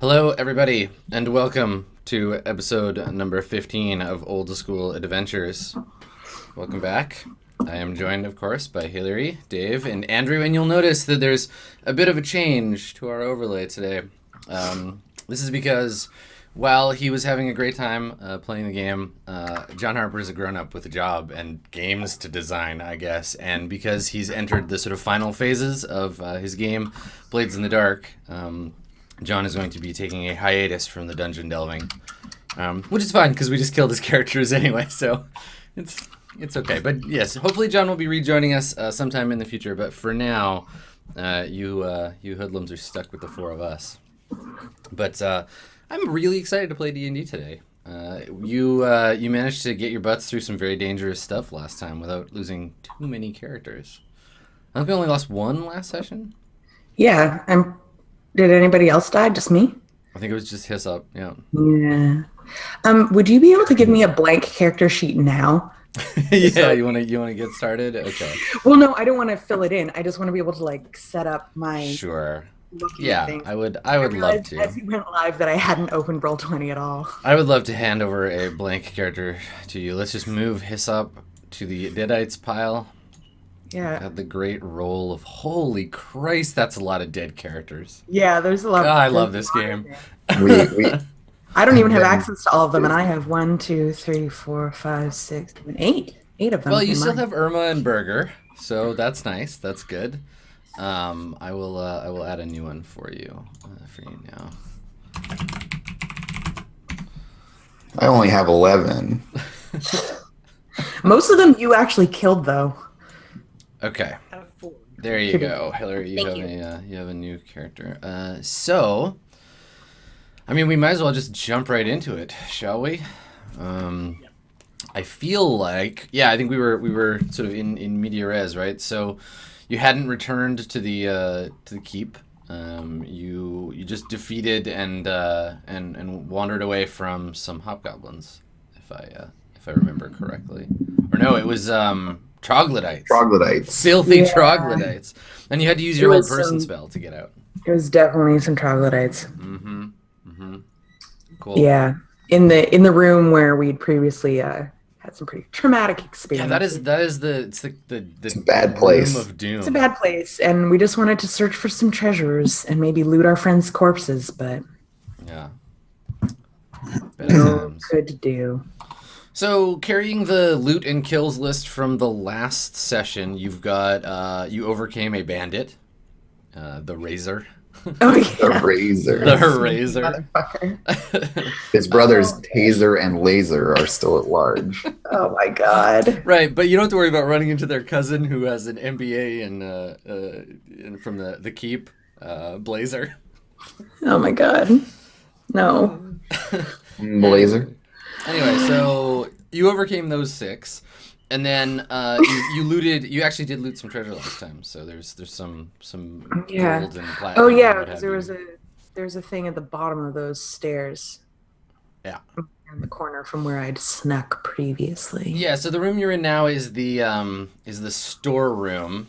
Hello, everybody, and welcome to episode number 15 of Old School Adventures. Welcome back. I am joined, of course, by Hillary, Dave, and Andrew, and you'll notice that there's a bit of a change to our overlay today. This is because while he was having a great time playing the game, John Harper is a grown-up with a job and games to design, I guess, and because he's entered the sort of final phases of his game, Blades in the Dark, John is going to be taking a hiatus from the dungeon delving, which is fine because we just killed his characters anyway, so it's okay. But yes, hopefully John will be rejoining us sometime in the future. But for now, you hoodlums are stuck with the four of us. But I'm really excited to play D&D today. You managed to get your butts through some very dangerous stuff last time without losing too many characters. I think we only lost one last session. Yeah, Did anybody else die? Just me? I think it was just Hiss Up, yeah. Yeah. Would you be able to give me a blank character sheet now? Yeah, you want to get started? Okay. Well, no, I don't want to fill it in. I just want to be able to set up my Sure. Yeah, things. I would love to. As you went live that I hadn't opened Roll20 at all. I would love to hand over a blank character to you. Let's just move Hiss Up to the Deadites pile. Yeah. Had the great roll of holy Christ, that's a lot of dead characters. Yeah, there's a lot. God, I love this game. I don't even have access to all of them, and I have 1, 2, 3, 4, 5, 6, 7, 8. 8 of them. Well, you still have Irma and Burger, so that's nice. That's good. I will add a new one for you now. I only have 11. Most of them you actually killed, though. Okay. There you go, Hillary. You have a new character. So, I mean, we might as well just jump right into it, shall we? I feel like, I think we were sort of in media res, right? So, you hadn't returned to the keep. You just defeated and wandered away from some hobgoblins, if I remember correctly. Or no, it was troglodytes. Filthy troglodytes. And you had to use your old person spell to get out. It was definitely some troglodytes. Mm-hmm. Mm-hmm. Cool. Yeah. In the room where we'd previously had some pretty traumatic experiences. Yeah, that is the It's a bad place. Room of doom. It's a bad place, and we just wanted to search for some treasures and maybe loot our friends' corpses, but yeah. no good to do. So, carrying the loot and kills list from the last session, you've got, you overcame a bandit, the Razor. Oh, yeah. The Razor. The Razor. Motherfucker. His brothers Taser and Laser are still at large. Oh, my God. Right, but you don't have to worry about running into their cousin who has an MBA and from the Keep, Blazer. Oh, my God. No. Laser. Anyway, so you overcame those 6, and then you looted. You actually did loot some treasure last time, so there's some Yeah. gold and platinum. Oh, yeah, and what because have there's a thing at the bottom of those stairs. Yeah. In the corner from where I'd snuck previously. Yeah. So the room you're in now is the storeroom.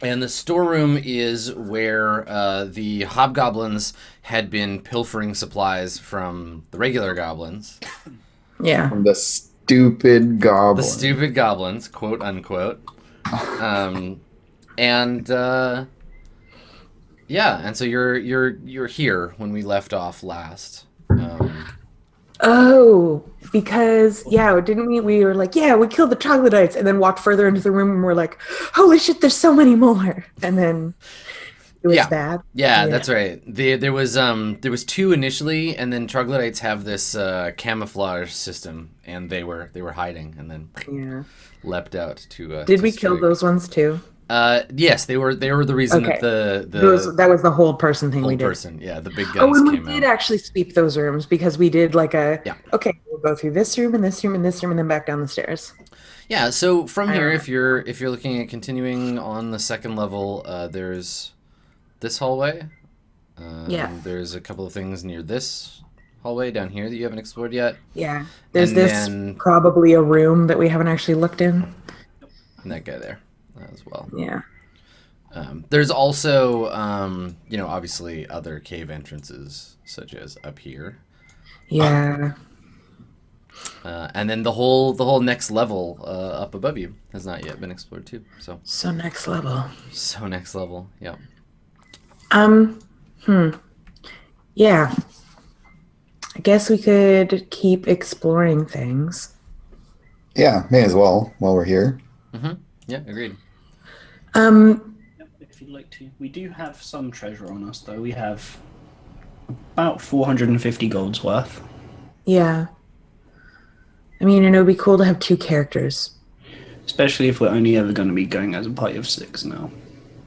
And the storeroom is where the hobgoblins had been pilfering supplies from the regular goblins. Yeah. From the stupid goblin. The stupid goblins, quote unquote. And so you're here when we left off last. Oh, because, didn't we? We were like, we killed the troglodytes, and then walked further into the room and we're like, holy shit, there's so many more. And then it was bad. Yeah, that's right. There was 2 initially, and then troglodytes have this camouflage system, and they were hiding, and then leapt out to. Did we kill those ones too? Yes, they were the reason that that was the whole person thing we did. The big guns and we came did out. actually sweep those rooms because we did okay, we'll go through this room and this room and this room and then back down the stairs. Yeah, so from here, if you're looking at continuing on the second level, there's this hallway. There's a couple of things near this hallway down here that you haven't explored yet. Yeah, there's probably a room that we haven't actually looked in. And that guy there as well. Yeah. There's also, obviously other cave entrances, such as up here. Yeah. And then the whole next level up above you has not yet been explored too. So next level. So next level, yeah. Yeah. I guess we could keep exploring things. Yeah, may as well while we're here. Yeah, agreed. If you'd like to. We do have some treasure on us, though. We have about 450 golds worth. Yeah. I mean, and it would be cool to have 2 characters. Especially if we're only ever going to be going as a party of 6 now.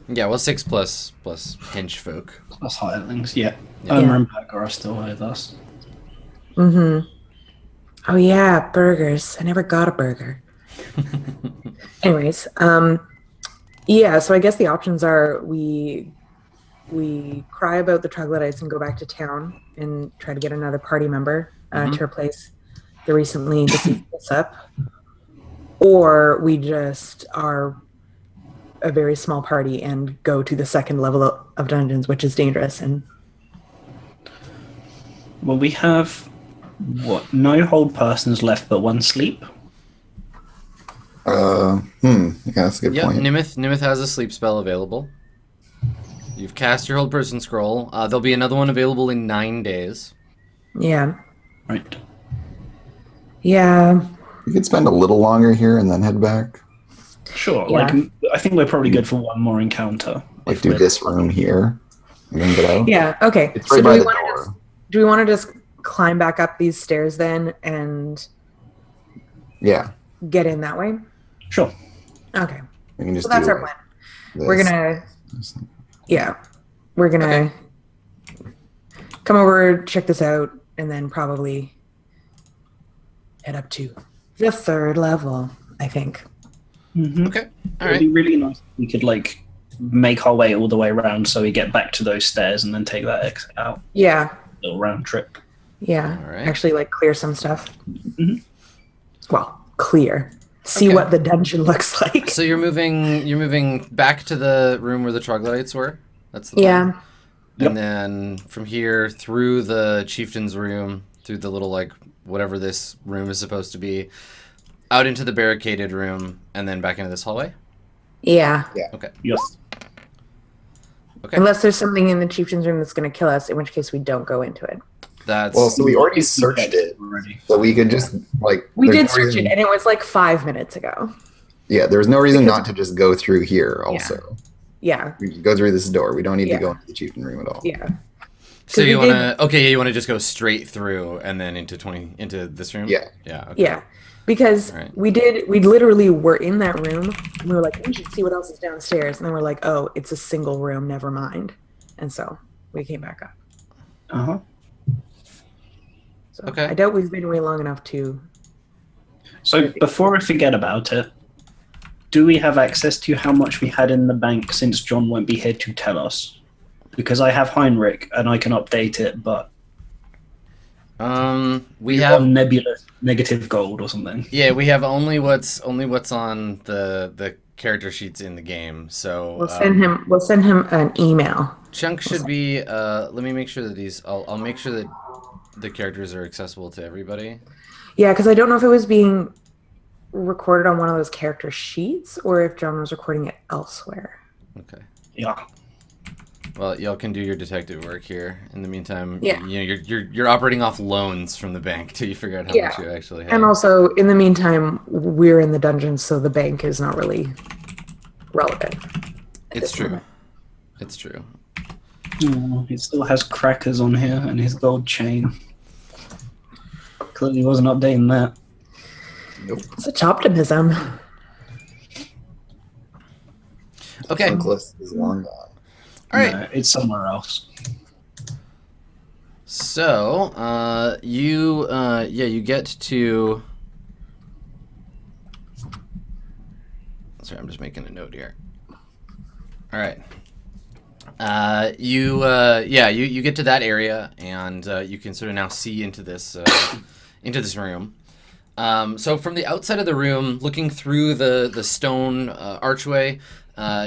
Yeah, well, 6 plus hench folk. Plus hirelings, yeah. Yeah. Irma and Becca are still with us. Mm-hmm. Oh yeah, burgers. I never got a burger. Anyways, yeah, so I guess the options are we cry about the troglodytes and go back to town and try to get another party member to replace the recently deceased up, or we just are a very small party and go to the second level of dungeons, which is dangerous. And Well, we have, no hold persons left but 1 sleep. Yeah, that's a good Yeah, point. Nimith has a sleep spell available. You've cast your hold person scroll. There'll be another one available in 9 days. yeah, Right. yeah, We could spend a little longer here and then head back. Sure, Yeah. I think we're probably good for 1 more encounter. Like If do we're- this room here and then get out. yeah. Okay. It's So right do by we the want to door. just do we want to just climb back up these stairs then and Yeah, get in that way? Sure. Okay. we can just So that's do our plan. this. We're gonna come over, check this out, and then probably head up to the 3rd level, I think. Mm-hmm. Okay, all It'd right. be really nice if we could make our way all the way around so we get back to those stairs and then take that exit out. Yeah. Little round trip. Yeah. All right. Actually, clear some stuff. Mhm. Well, clear. See Okay. what the dungeon looks like. So you're moving back to the room where the troglodytes were? That's the plan. Yeah. And then from here through the chieftain's room, through the little whatever this room is supposed to be, out into the barricaded room, and then back into this hallway? Yeah. Okay. Yes. Okay. Unless there's something in the chieftain's room that's going to kill us, in which case we don't go into it. That's Well, so we already searched it, already. so we could just We there's did no search reason- it, and it was 5 minutes ago. Yeah, there's no reason not to just go through here. Also, Yeah. we can go through this door. We don't need Yeah. to go into the chieftain room at all. Yeah. so you we want to you want to just go straight through and then into this room? Yeah. Yeah. Okay. Yeah. Because Right. we literally were in that room and we were like, we should see what else is downstairs. And then we're like, oh, it's a single room, never mind. And so we came back up. Uh-huh. So Okay. I doubt we've been away long enough to. So before I forget about it, do we have access to how much we had in the bank since John won't be here to tell us? Because I have Heinrich and I can update it, but We have nebulous negative gold or something. we have only what's on the character sheets in the game. So We'll send him an email. Chunk should be. Let me make sure that I'll make sure that the characters are accessible to everybody. Yeah, because I don't know if it was being recorded on one of those character sheets or if John was recording it elsewhere. Okay. Yeah. Well, y'all can do your detective work here. In the meantime, Yeah. you're operating off loans from the bank till you figure out how Yeah. much you actually have. And also, in the meantime, we're in the dungeon, so the bank is not really relevant. It's true. It's true. Oh, he still has crackers on here and his gold chain. Clearly wasn't updating that. Such optimism. Okay. Douglas is long gone. All right. No, it's somewhere else. So, you get to. Sorry, I'm just making a note here. All right. You get to that area, and you can sort of now see into this room. So from the outside of the room, looking through the stone archway,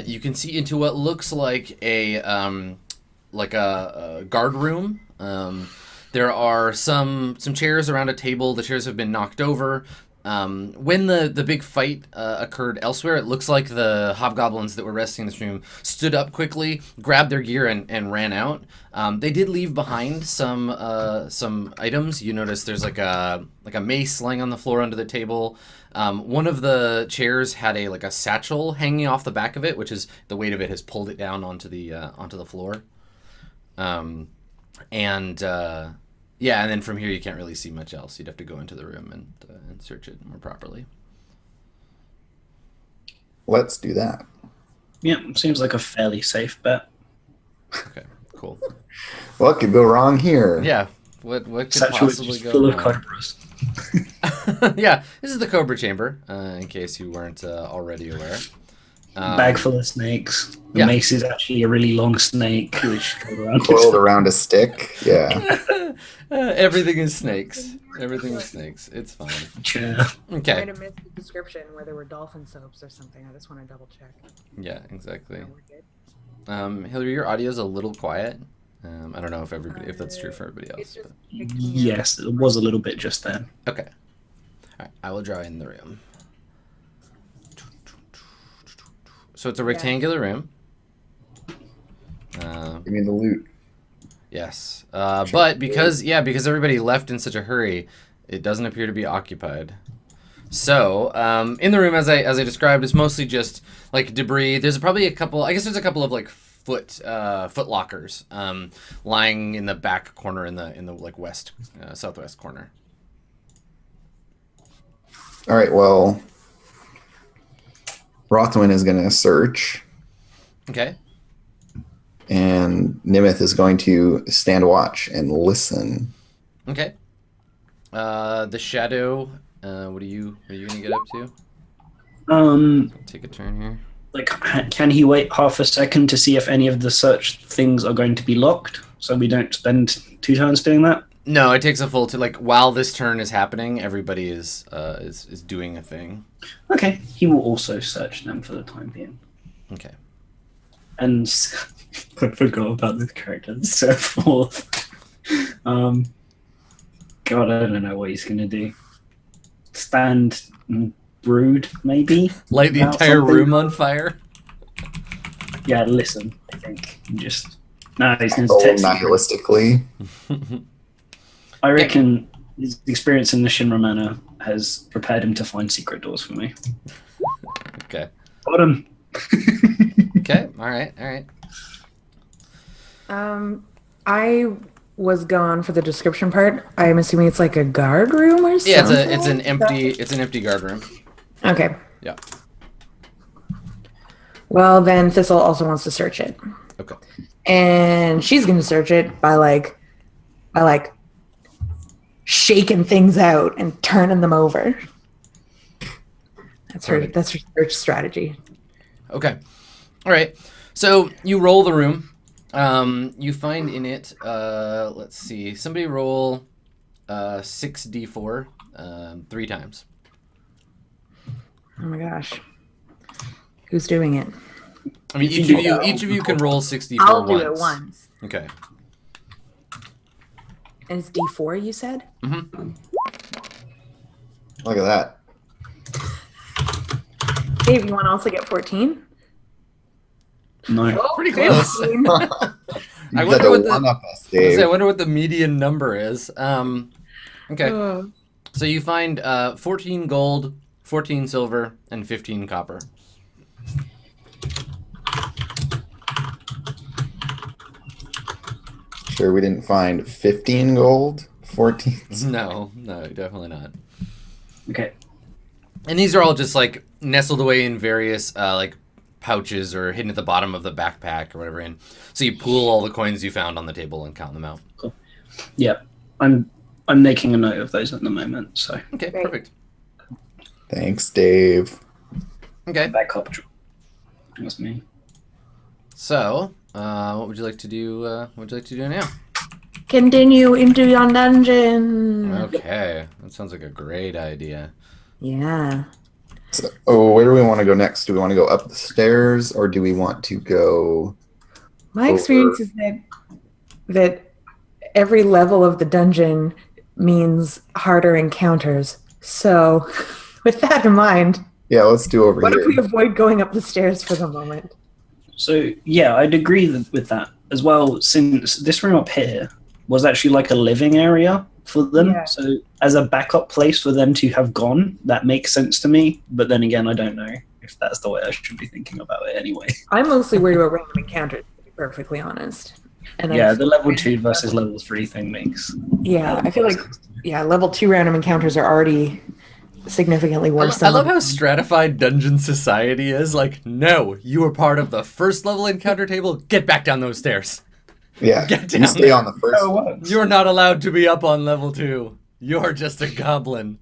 you can see into what looks like a guard room. There are some chairs around a table. The chairs have been knocked over. When the big fight occurred elsewhere, it looks like the hobgoblins that were resting in this room stood up quickly, grabbed their gear, and ran out. They did leave behind some items. You notice there's like a mace lying on the floor under the table. One of the chairs had a satchel hanging off the back of it, which is the weight of it has pulled it down onto the floor. Yeah, and then from here you can't really see much else. You'd have to go into the room and search it more properly. Let's do that. Yeah, seems like a fairly safe bet. Okay, cool. What could go wrong here? Yeah, what could Satchel is possibly just go full of wrong? cobras. Yeah, this is the Cobra Chamber, in case you weren't already aware. Bag full of snakes. The yeah. mace is actually a really long snake, which goes around. Coiled around a stick. Yeah. Everything is snakes. Everything is snakes. It's fine. Yeah. I Okay. might have missed the description where there were dolphin soaps or something. I just want to double check. Yeah, exactly. No, we're good. Hillary, your audio's a little quiet. I don't know if that's true for everybody It's else. just But... picking up. Yes, it was a little bit just then. Okay. All right, I will draw in the room. So it's a rectangular room. Give me the loot. Yes. But because everybody left in such a hurry, it doesn't appear to be occupied. So, in the room, as I described, it's mostly just like debris. There's probably a couple of like foot lockers lying in the back corner in the like west southwest corner. All right. Well, Rothwin is going to search, Okay. and Nimith is going to stand watch and listen. Okay. The shadow. What are you gonna get up to? Take a turn here. Like, can he wait half a second to see if any of the search things are going to be locked, so we don't spend 2 turns doing that? No, it takes a full while this turn is happening, everybody is doing a thing. Okay, he will also search them for the time being. Okay. And I forgot about this character. So forth. God, I don't know what he's gonna do. Stand and brood, maybe. Light the About entire something? room on fire. Yeah, listen. I think just no. He's gonna Oh, text you. nihilistically. I reckon his experience in the Shinra Manor has prepared him to find secret doors for me. Okay. Got him. Okay. All right. I was gone for the description part. I'm assuming it's like a guard room or something. Yeah, it's an empty guard room. Okay. Yeah. Well, then Thistle also wants to search it, Okay. and she's going to search it by shaking things out and turning them over. That's her. Perfect. That's her search strategy. Okay. All right. So you roll the room. You find in it. Let's see. Somebody roll 6d4 3 times. Oh my gosh, who's doing it? I mean, each of you can roll 6d4 I'll once. do it once. Okay. And it's D4, you said? Mm-hmm. Look at that. Dave, you want to also get 14? No. Oh, Pretty close. 15. You I had wonder to what the- one-up us, Dave. I wonder what the median number is. Okay. Oh. So you find 14 gold, 14 silver, and 15 copper. Sure, we didn't find 15 gold, 14. No, definitely not. Okay. And these are all just like nestled away in various like pouches or hidden at the bottom of the backpack or whatever. And so you pool all the coins you found on the table and count them out. Yep. I'm making a note of those at the moment. So Okay, Great. perfect. Thanks, Dave. Okay, back up. That's me. so what would you like to do? What would you like to do now? Continue into your dungeon. Okay, that sounds like a great idea. Yeah. So, where do we want to go next? Do we want to go up the stairs, or do we want to go? My experience is that every level of the dungeon means harder encounters. So, with that in mind, Yeah, let's do over what here. if we avoid going up the stairs for the moment? So yeah, I'd agree with that as well. Since this room up here was actually like a living area for them, Yeah. so as a backup place for them to have gone, that makes sense to me. But then again, I don't know if that's the way I should be thinking about it anyway. I'm mostly worried about random encounters, to be perfectly honest. And Yeah, I've- the level 2 versus level 3 thing makes. Yeah, I feel like level 2 random encounters are already significantly worse I than love level- how stratified Dungeon Society is. Like, no, you were part of the first level encounter table. Get back down those stairs. Yeah, Get you down stay there. on the first. Oh, what? You're not allowed to be up on level 2. You're just a goblin.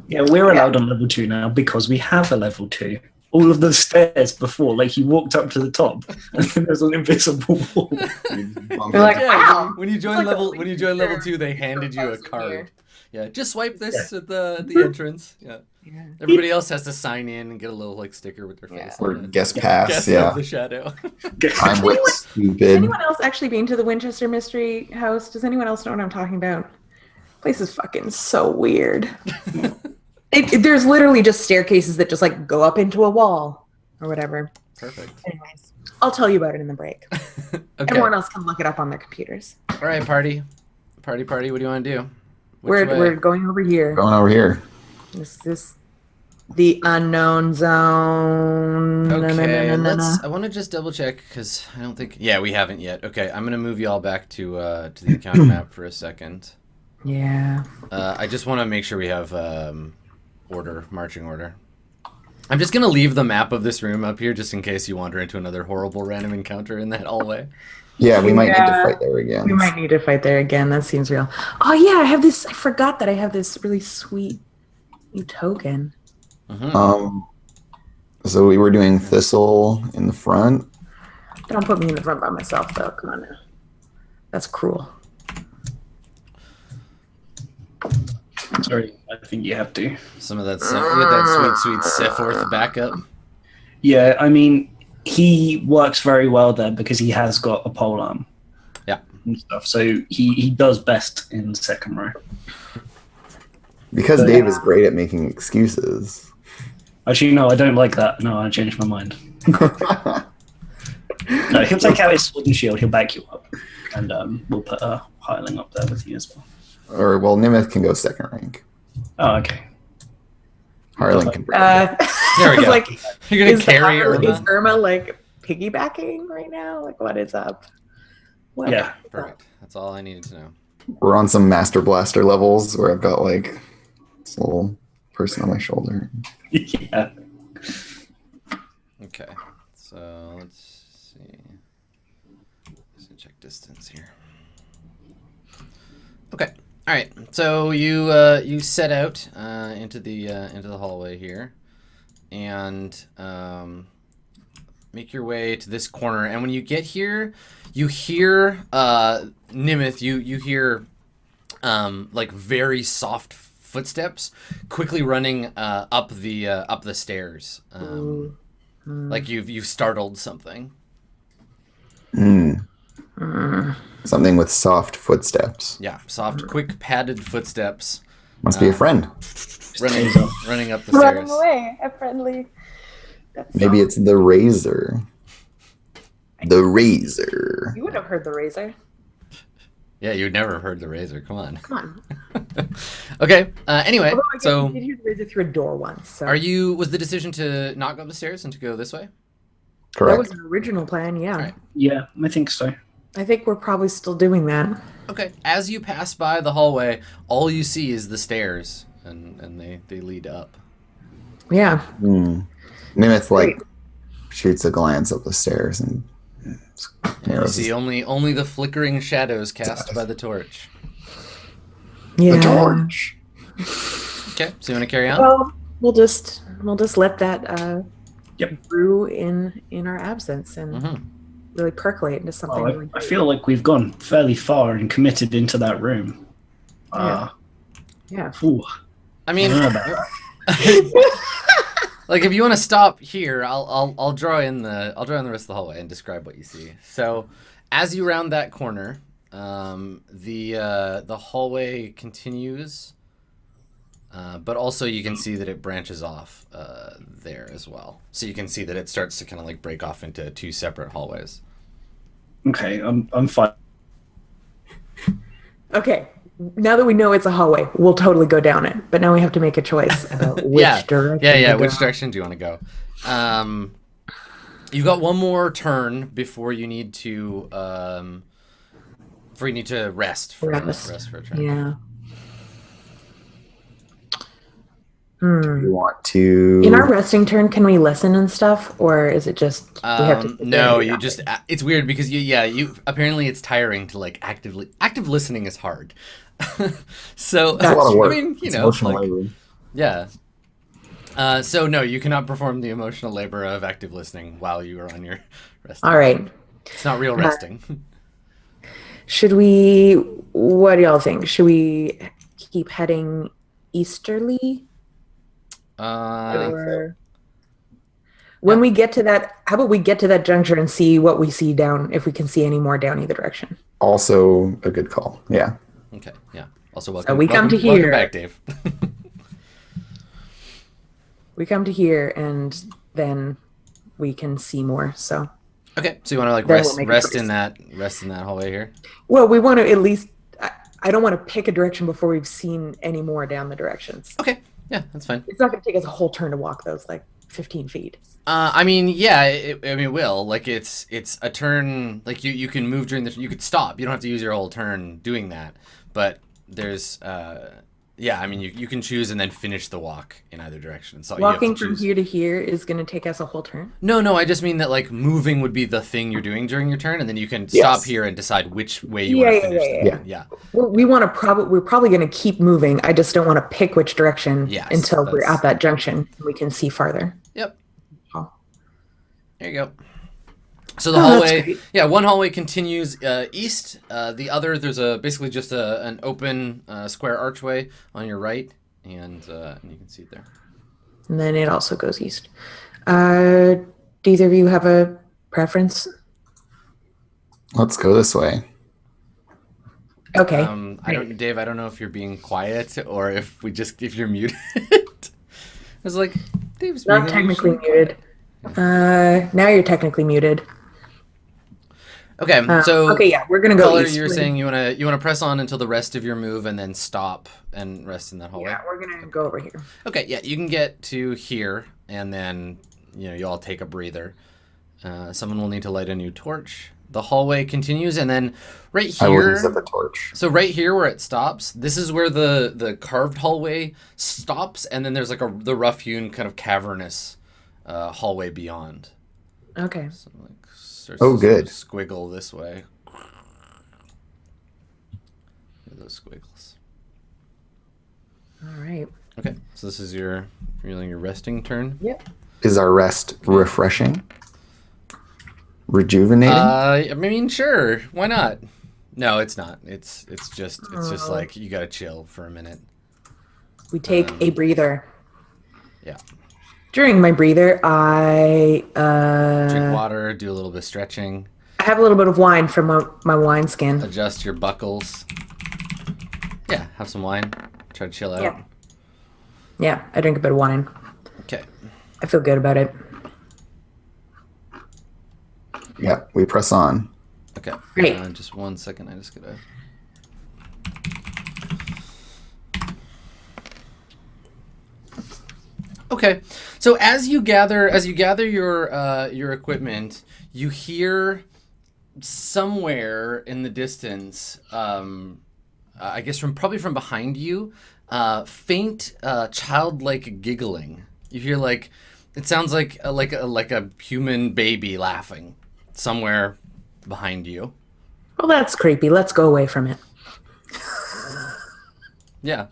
Yeah, we're allowed on level 2 now because we have a level 2. All of the stairs before, like you walked up to the top and then there's an invisible wall. They're like, Yeah, wow. when you join It's like level a when you join level leader 2, they handed you a house in card. here. Yeah, just swipe this at the entrance. Yeah. Yeah. Everybody else has to sign in and get a little like sticker with their face Or on it. guest pass, Guest yeah. of the shadow. I'm with Has stupid. anyone else actually been to the Winchester Mystery House? Does anyone else know what I'm talking about? Place is fucking so weird. There's literally just staircases that just like go up into a wall or whatever. Perfect. Anyways, I'll tell you about it in the break. Okay. Everyone else can look it up on their computers. All right, party. What do you want to do? Which We're way? we're going over here. Going over here. This the unknown zone. Okay, Na. I want to just double check because I don't think. Yeah, we haven't yet. Okay, I'm gonna move you all back to the encounter map for a second. Yeah. I just want to make sure we have marching order. I'm just gonna leave the map of this room up here just in case you wander into another horrible random encounter in that hallway. Yeah, we might need to Yeah. fight there again. We might need to fight there again. That seems real. Oh yeah, I forgot that I have this really sweet new token. Mhm. So we were doing Thistle in the front. Don't put me in the front by myself though. Come on now. That's cruel. Sorry, I think you have to. Some of that, you get that sweet Sephiroth backup. Yeah, I mean, he works very well there because he has got a pole arm. Yeah. And stuff. So he does best in second row. Because Yeah. Dave is great at making excuses. Actually, no, I don't like that. No, I changed my mind. No, he'll take out his sword and shield. He'll back you up, and we'll put a hireling up there with you as well. Or, well, Nimith can go second rank. Oh, okay. Harling can bring There we I was go. like, You're gonna carry Is Irma. Irma like piggybacking right now? Like what is up? What Yeah. is up? Perfect. That's all I needed to know. We're on some Master Blaster levels where I've got like this little person on my shoulder. Yeah. Okay. So let's see. Just check distance here. Okay. All right. So you set out into the hallway here, and make your way to this corner. And when you get here, you hear Nimith. You hear like very soft footsteps quickly running up the stairs. Like you've startled something. Something with soft footsteps. Yeah, soft, quick, padded footsteps Must be a friend. running up the stairs. away, a friendly. Maybe it's the Razor. The Razor. You would have heard the razor. Yeah, you'd never heard the razor. Come on. Come on. Okay. Anyway, Although I guess so you did hear the razor through a door once. So was the decision to not go up the stairs and to go this way? Correct. that was an original plan. Yeah, Alright. Yeah, I think so. I think we're probably still doing that. Okay. As you pass by the hallway, all you see is the stairs, and they lead up. Yeah. Nimith like shoots a glance up the stairs and You arrows see only the flickering shadows cast by the torch. Yeah. the torch. Okay. So you want to carry on? Well, we'll just let that Yep. brew in our absence and Mhm. really percolate into something. Well, really I great. feel like we've gone fairly far and committed into that room. Yeah. Uh, Yeah. ooh. I mean, I don't know about that. Like if you want to stop here, I'll draw in the rest of the hallway and describe what you see. So, as you round that corner, the hallway continues, but also you can see that it branches off there as well. So you can see that it starts to kind of like break off into two separate hallways. Okay, I'm fine. Okay. Now that we know it's a hallway, we'll totally go down it. But now we have to make a choice about which direction. Yeah. to Which go. direction do you want to go? You've got one more turn before you need to rest for a turn. Yeah. You want to? In our resting turn, can we listen and stuff, or is it just we have to? No, you just. It's weird because you apparently it's tiring to like active listening is hard. So That's a lot of work. I mean, It's emotional labor. Yeah. So no, you cannot perform the emotional labor of active listening while you are on your resting. All right. It's not real resting. Should we? What do y'all think? Should we keep heading easterly? Or when we get to that, how about we get to that juncture and see what we see down, if we can see any more down either direction. Also a good call. Yeah. Okay. Yeah. Also welcome. So we come to welcome here. back, Dave. We come to here, and then we can see more. So. Okay. So you want to like Then rest we'll make a rest choice. in that hallway here. Well, we want to at least. I don't want to pick a direction before we've seen any more down the directions. Okay. Yeah, that's fine. It's not going to take us a whole turn to walk those like 15 feet. I mean, yeah, it will. Like, it's a turn. Like, you can move during the. You could stop. You don't have to use your whole turn doing that. But there's, yeah. I mean, you can choose and then finish the walk in either direction. So Walking from here to here is going to take us a whole turn. No. I just mean that like moving would be the thing you're doing during your turn, and then you can stop here and decide which way you want to finish. Yeah. We want to we're probably going to keep moving. I just don't want to pick which direction until we're at that junction. We can see farther. Yep. Oh. There you go. So the hallway, one hallway continues east. The other, there's basically just an open square archway on your right, and you can see it there. And then it also goes east. Do either of you have a preference? Let's go this way. Okay. Dave, I don't know if you're being quiet or if you're muted. I was like, Dave's not technically muted. Now you're technically muted. Okay, so we're gonna go east. You're saying you wanna press on until the rest of your move and then stop and rest in that hallway. Yeah, we're gonna go over here. Okay, yeah, you can get to here and then you all take a breather. Someone will need to light a new torch. The hallway continues, and then right here. I will use the torch. So right here where it stops, this is where the carved hallway stops, and then there's like the rough-hewn kind of cavernous hallway beyond. Okay. So like. Good. Squiggle this way. Those squiggles. All right. Okay, so this is your resting turn. Yep. Is our rest refreshing? Rejuvenating? I mean, sure. Why not? No, it's not. It's just like you gotta chill for a minute. We take a breather. Yeah. During my breather, I drink water, do a little bit of stretching. I have a little bit of wine from my wine skin. Adjust your buckles. Yeah, have some wine. Try to chill out. Yeah, I drink a bit of wine. Okay. I feel good about it. Yeah, we press on. Okay. Great. Just 1 second. I just gotta. Okay, so as you gather your equipment, you hear somewhere in the distance, I guess probably from behind you, faint childlike giggling. You hear it sounds like a human baby laughing somewhere behind you. Well, that's creepy. Let's go away from it. Yeah.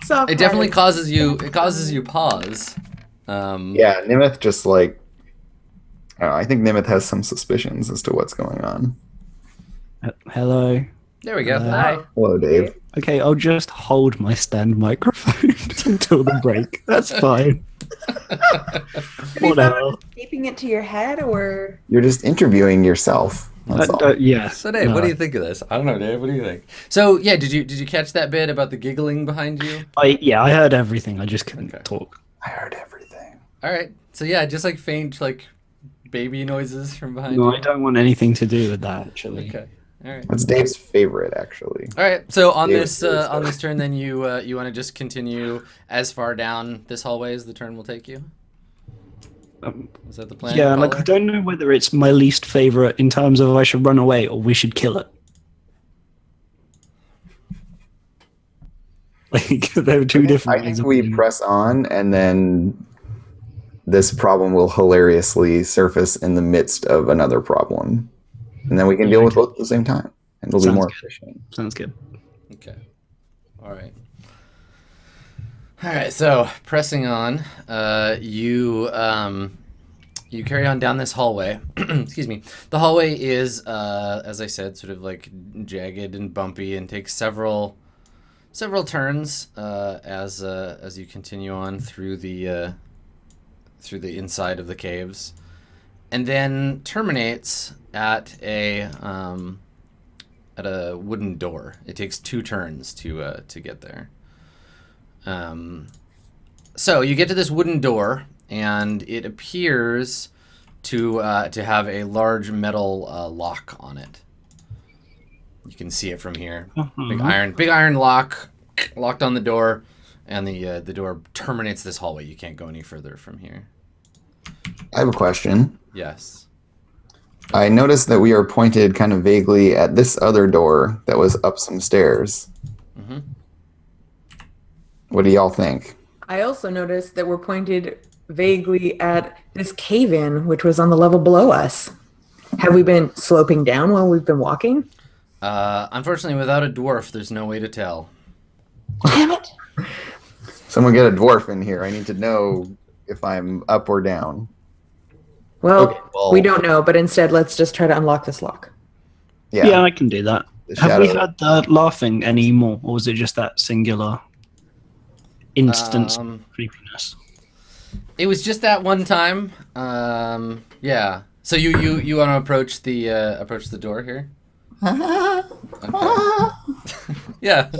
Soft It definitely causes you pause. Yeah, Nimith just I don't know, I think Nimith has some suspicions as to what's going on. Hello. There we go. Hello. Hi. Hello, Dave. Okay, I'll just hold my stand microphone until the break. That's fine. Whatever. Taping it to your head, or You're just interviewing yourself. That's all. Yeah. So Dave, No. what do you think of this? I don't know, Dave. What do you think? So yeah, did you catch that bit about the giggling behind you? I heard everything. I just couldn't Okay. talk. I heard everything. All right. So yeah, just like faint like baby noises from behind No, you. I don't want anything to do with that, actually. Okay. All right. That's Dave's favorite, actually. All right. So on Dave this is, on this turn, then you want to just continue as far down this hallway as the turn will take you. Is that the plan? Yeah, like caller? I don't know whether it's my least favorite in terms of I should run away or we should kill it. Like there are two different I ways think of we doing it. press on, and then this problem will hilariously surface in the midst of another problem. And then we can deal with both at the same time. And it'll be Sounds more good. efficient. Sounds good. Okay. All right. All right. So pressing on, you carry on down this hallway. Excuse me. The hallway is, as I said, sort of like jagged and bumpy, and takes several turns as you continue on through the inside of the caves, and then terminates at a wooden door. It takes 2 turns to get there. So you get to this wooden door, and it appears to have a large metal lock on it. You can see it from here. Big iron lock, locked on the door, and the door terminates this hallway. You can't go any further from here. I have a question. Yes. I noticed that we are pointed kind of vaguely at this other door that was up some stairs. Mm-hmm. What do y'all think? I also noticed that we're pointed vaguely at this cave-in, which was on the level below us. Have we been sloping down while we've been walking? Unfortunately, without a dwarf, there's no way to tell. Damn it! Someone get a dwarf in here. I need to know if I'm up or down. Well, Okay, well- we don't know, but instead, let's just try to unlock this lock. Yeah, I can do that. The Have we shadow- had the laughing anymore, or was it just that singular instance of creepiness? It was just that one time. Yeah. So you want to approach the door here? Okay. Yeah.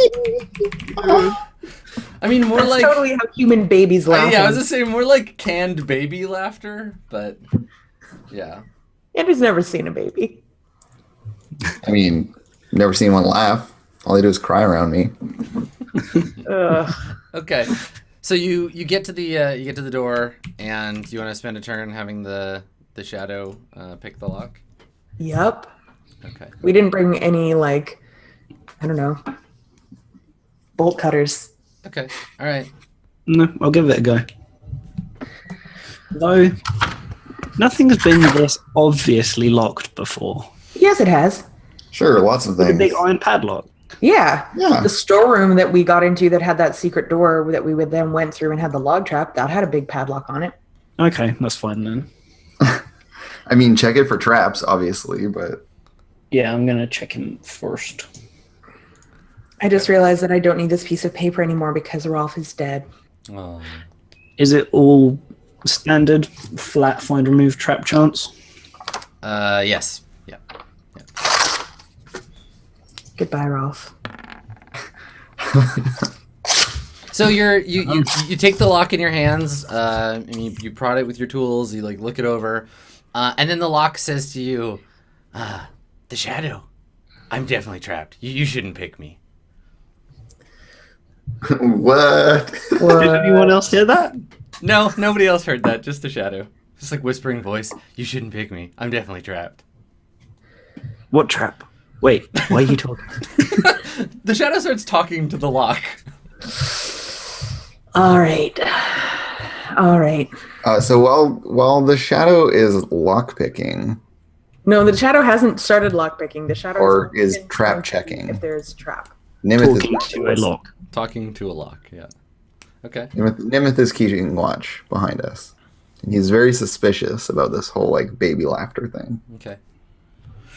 I mean, more That's like totally how human babies laugh. yeah, I was gonna say more like canned baby laughter, but yeah. Andrew's never seen a baby. I mean, never seen one laugh. All they do is cry around me. Ugh. Okay. So you get to the door, and you want to spend a turn having the shadow pick the lock. Yup. Okay. We didn't bring any, like, I don't know, bolt cutters. Okay. All right. No, I'll give it a go. Though nothing's been this obviously locked before. Yes, it has. Sure, lots of With a things. big iron padlock. Yeah. Yeah. The storeroom that we got into that had that secret door that we would then went through and had the log trap, that had a big padlock on it. Okay, that's fine then. I mean, check it for traps, obviously, but Yeah, I'm gonna check in first. I just realized that I don't need this piece of paper anymore because Rolf is dead. Oh. Is it all standard flat find remove trap chance? Yes. Yeah. Goodbye, Rolf. So you take the lock in your hands, and you prod it with your tools. You like look it over, and then the lock says to you, "The shadow. I'm definitely trapped. You shouldn't pick me." what? Did anyone else hear that? No, nobody else heard that. Just the shadow. Just like whispering voice. You shouldn't pick me. I'm definitely trapped. What trap? Wait, why are you talking? The shadow starts talking to the lock. All right. All right. So while the shadow is lockpicking, No, the shadow hasn't started lockpicking. The shadow Or is been trap trying to see checking. if there's a trap. Nimith Talking is to a lock. Talking to a lock. Yeah. Okay. Nimith is keeping watch behind us, and he's very suspicious about this whole like baby laughter thing. Okay.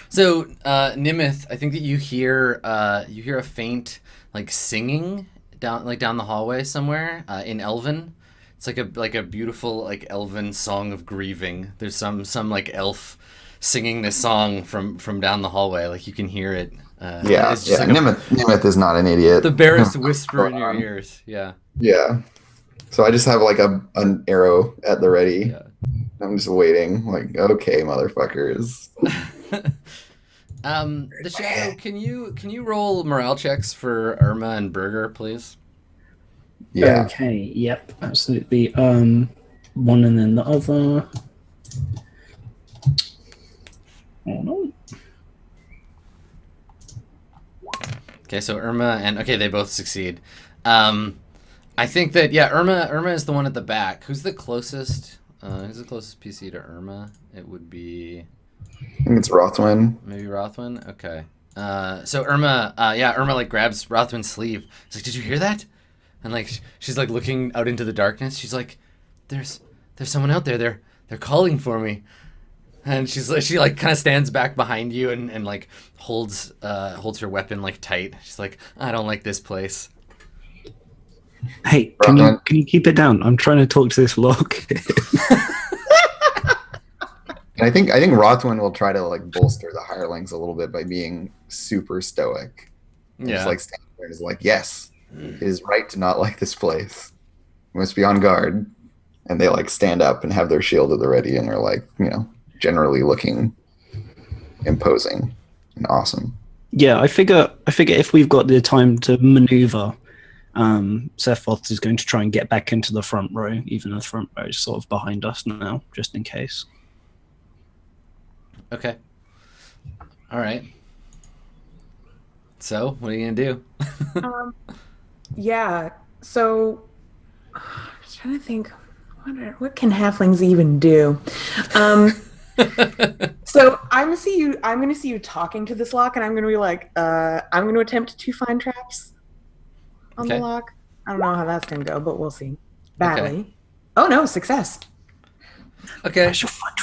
So, Nimith, I think that you hear a faint like singing down the hallway somewhere in Elven. It's like a beautiful like Elven song of grieving. There's some like elf singing this song from down the hallway. Like you can hear it. It's just like Nimith is not an idiot. the barest whisper in your ears. Yeah. Yeah. So I just have like an arrow at the ready. Yeah. I'm just waiting. Like, okay, motherfuckers. The Shadow, can you roll morale checks for Irma and Burger, please? Yeah. Okay. Yep. Absolutely. One and then the other. Hold on. Okay, so Irma and they both succeed. I think that Irma is the one at the back. Who's the closest PC to Irma? It would be I think it's Rothwin. maybe Rothwin. Okay. So Irma like grabs Rothwin's sleeve. She's like, "Did you hear that?" And like she's like looking out into the darkness. She's like, "There's someone out there. They're calling for me." And she like kind of stands back behind you and like holds her weapon like tight. She's like, "I don't like this place." Hey, can you keep it down? I'm trying to talk to this log. And I think Rothwin will try to like bolster the hirelings a little bit by being super stoic. And just like standing there and is like, yes, it is right to not like this place. We must be on guard. And they like stand up and have their shield at the ready and are like, generally looking imposing and awesome. Yeah, I figure if we've got the time to maneuver, Sephoth is going to try and get back into the front row, even though the front row is sort of behind us now, just in case. Okay. All right. So, what are you gonna do? Yeah. So I'm just trying to think. What can halflings even do? So I'm gonna see you talking to this lock, and I'm gonna be like, I'm gonna attempt to find traps on the lock. I don't know how that's gonna go, but we'll see. Badly. Okay. Oh no, success. Okay.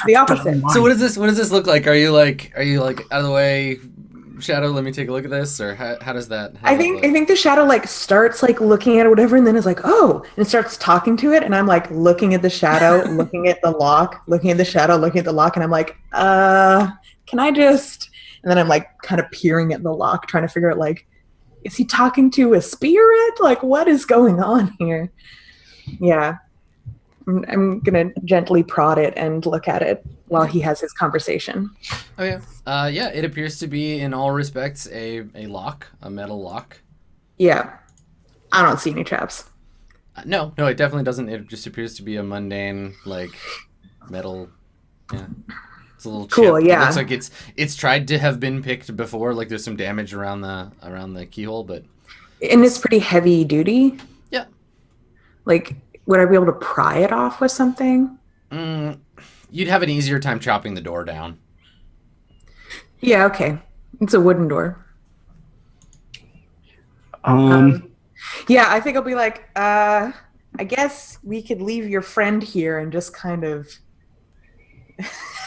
The opposite. So what does this look like? Are you like out of the way, Shadow? Let me take a look at this, or how does that? I think the Shadow like starts like looking at it, whatever, and then is like, oh, and starts talking to it, and I'm like looking at the Shadow, looking at the lock, looking at the Shadow, looking at the lock, and I'm like, can I just? And then I'm like kind of peering at the lock, trying to figure out like, is he talking to a spirit? Like, what is going on here? Yeah. I'm going to gently prod it and look at it while he has his conversation. Okay. Yeah, it appears to be in all respects a lock, a metal lock. Yeah. I don't see any traps. No, it definitely doesn't. It just appears to be a mundane, like, metal. Yeah. It's a little cool, chip. Yeah. It looks like it's tried to have been picked before. Like, there's some damage around the keyhole, but... And it's pretty heavy duty? Yeah. Like... Would I be able to pry it off with something? You'd have an easier time chopping the door down. Yeah, okay. It's a wooden door. Yeah, I think I'll be like, I guess we could leave your friend here and just kind of...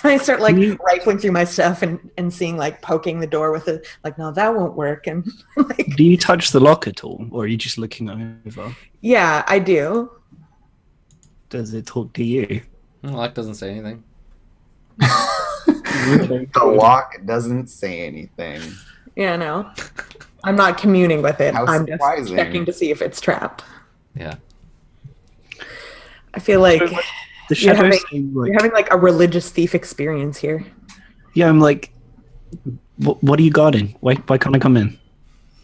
I start like rifling through my stuff and seeing like poking the door with it. Like, no, that won't work. And like, do you touch the lock at all? Or are you just looking over? Yeah, I do. Does it talk to you? The lock doesn't say anything. The lock doesn't say anything. Yeah, no. I'm not communing with it. I'm surprising. Just checking to see if it's trapped. Yeah. I feel like you're having like like a religious thief experience here. Yeah, I'm like, what are you guarding? Why can't I come in?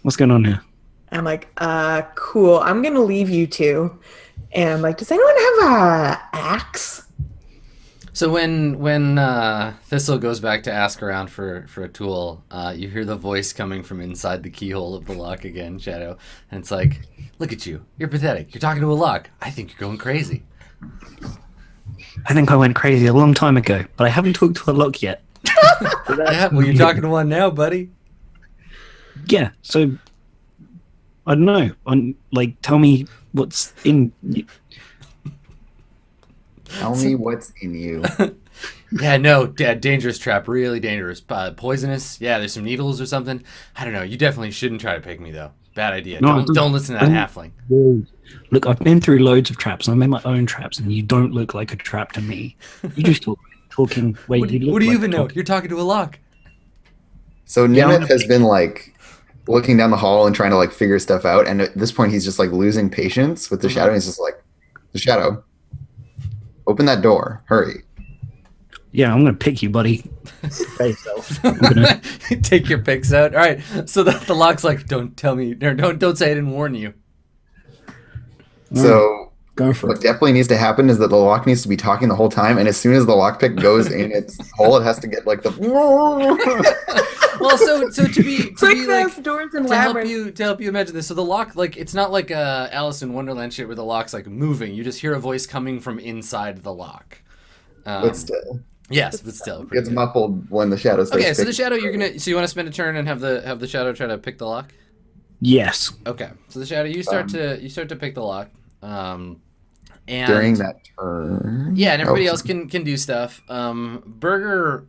What's going on here? I'm like, cool. I'm going to leave you two. And I'm like, does anyone have a axe? So when Thistle goes back to ask around for a tool, you hear the voice coming from inside the keyhole of the lock again, Shadow. And it's like, look at you. You're pathetic. You're talking to a lock. I think you're going crazy. I think I went crazy a long time ago, but I haven't talked to a lock yet. Yeah, well, you're talking to one now, buddy. Yeah, so... I don't know. Like, tell me what's in... Tell me what's in you. Yeah, no, dangerous trap, really dangerous. Poisonous. Yeah, there's some needles or something. I don't know. You definitely shouldn't try to pick me though. Bad idea. No, Don't listen to that halfling. Look, I've been through loads of traps. I made my own traps, and you don't look like a trap to me. You just talking where What you look. do you like even know? You're talking to a lock. So Yeah, Nimeth has been like looking down the hall and trying to like figure stuff out, and at this point he's just like losing patience with the shadow. He's just like, the shadow, open that door, hurry. Yeah, I'm gonna pick you, buddy. By yourself. I'm gonna... Take your picks out. All right. So the lock's like, don't tell me, or don't say I didn't warn you. So Go for what it. definitely needs to happen is that the lock needs to be talking the whole time, and as soon as the lockpick goes in its hole, it has to get like the. Well, so to be like doors and to help labyrinth. you imagine this. So the lock, like, it's not like Alice in Wonderland shit where the lock's like moving. You just hear a voice coming from inside the lock. But still, Yes, but still. it's muffled when the shadow starts. Okay, so the picking. shadow, so you want to spend a turn and have the shadow try to pick the lock. Yes. Okay, so the shadow, you start to pick the lock. And During that turn. yeah, and everybody else can do stuff. Burger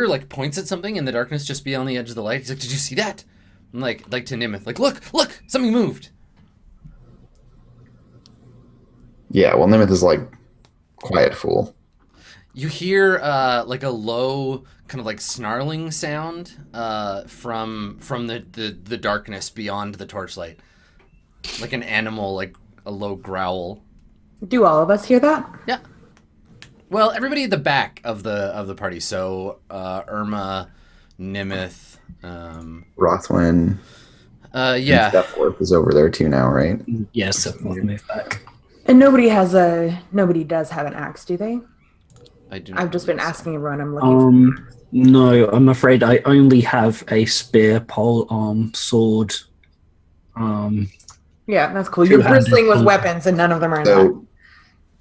like points at something in the darkness just beyond the edge of the light. He's like, "Did you see that?" And like to Nimeth, like, look, something moved. Yeah, well, Nimeth is like quiet fool. You hear like a low kind of like snarling sound from the darkness beyond the torchlight, like an animal, like a low growl. Do all of us hear that? Yeah. Well, everybody at the back of the party. So Irma, Nimeth, Rothwin. yeah. Duckworth is over there too now, right? Yes. I'll move back. And nobody does have an axe, do they? I do. Not I've just been believe so. asking everyone. I'm looking for. No, I'm afraid I only have a spear, pole arm, sword. Yeah, that's cool. You're Two-handed bristling with combat. weapons, and none of them are that. So,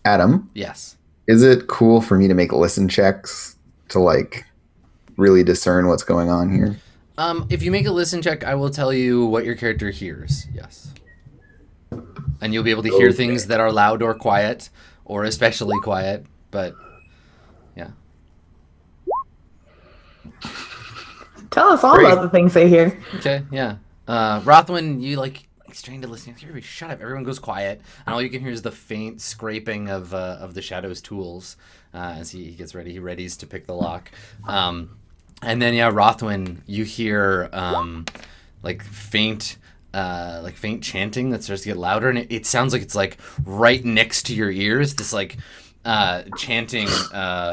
Adam, Yes. is it cool for me to make listen checks to like really discern what's going on here? If you make a listen check, I will tell you what your character hears. Yes. And you'll be able to hear things that are loud or quiet, or especially quiet. But yeah. Tell us all Great. about the things they hear. Okay. Yeah. Rothwin, you like strain to listen. Everybody, shut up. Everyone goes quiet, and all you can hear is the faint scraping of the shadow's tools as he gets ready. He readies to pick the lock. And then yeah, Rothwin, you hear like faint chanting that starts to get louder, and it sounds like it's like right next to your ears. This like chanting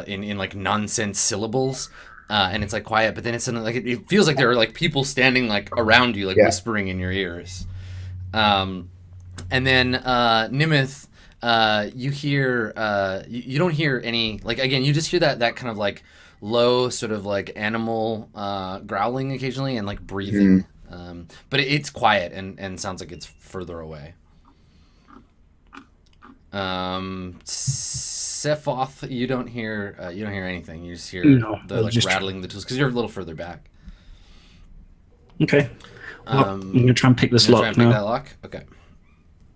in like nonsense syllables. And it's like quiet, but then it's like it feels like there are like people standing like around you, like whispering in your ears. And then Nimeth, you hear you don't hear any, like, again, you just hear that kind of like low sort of like animal growling occasionally and like breathing. But it's quiet and sounds like it's further away. Sephoth, you don't hear anything. You just hear the like rattling the tools because you're a little further back. Okay. Well, I'm gonna try and pick this lock Pick now. that lock? Okay.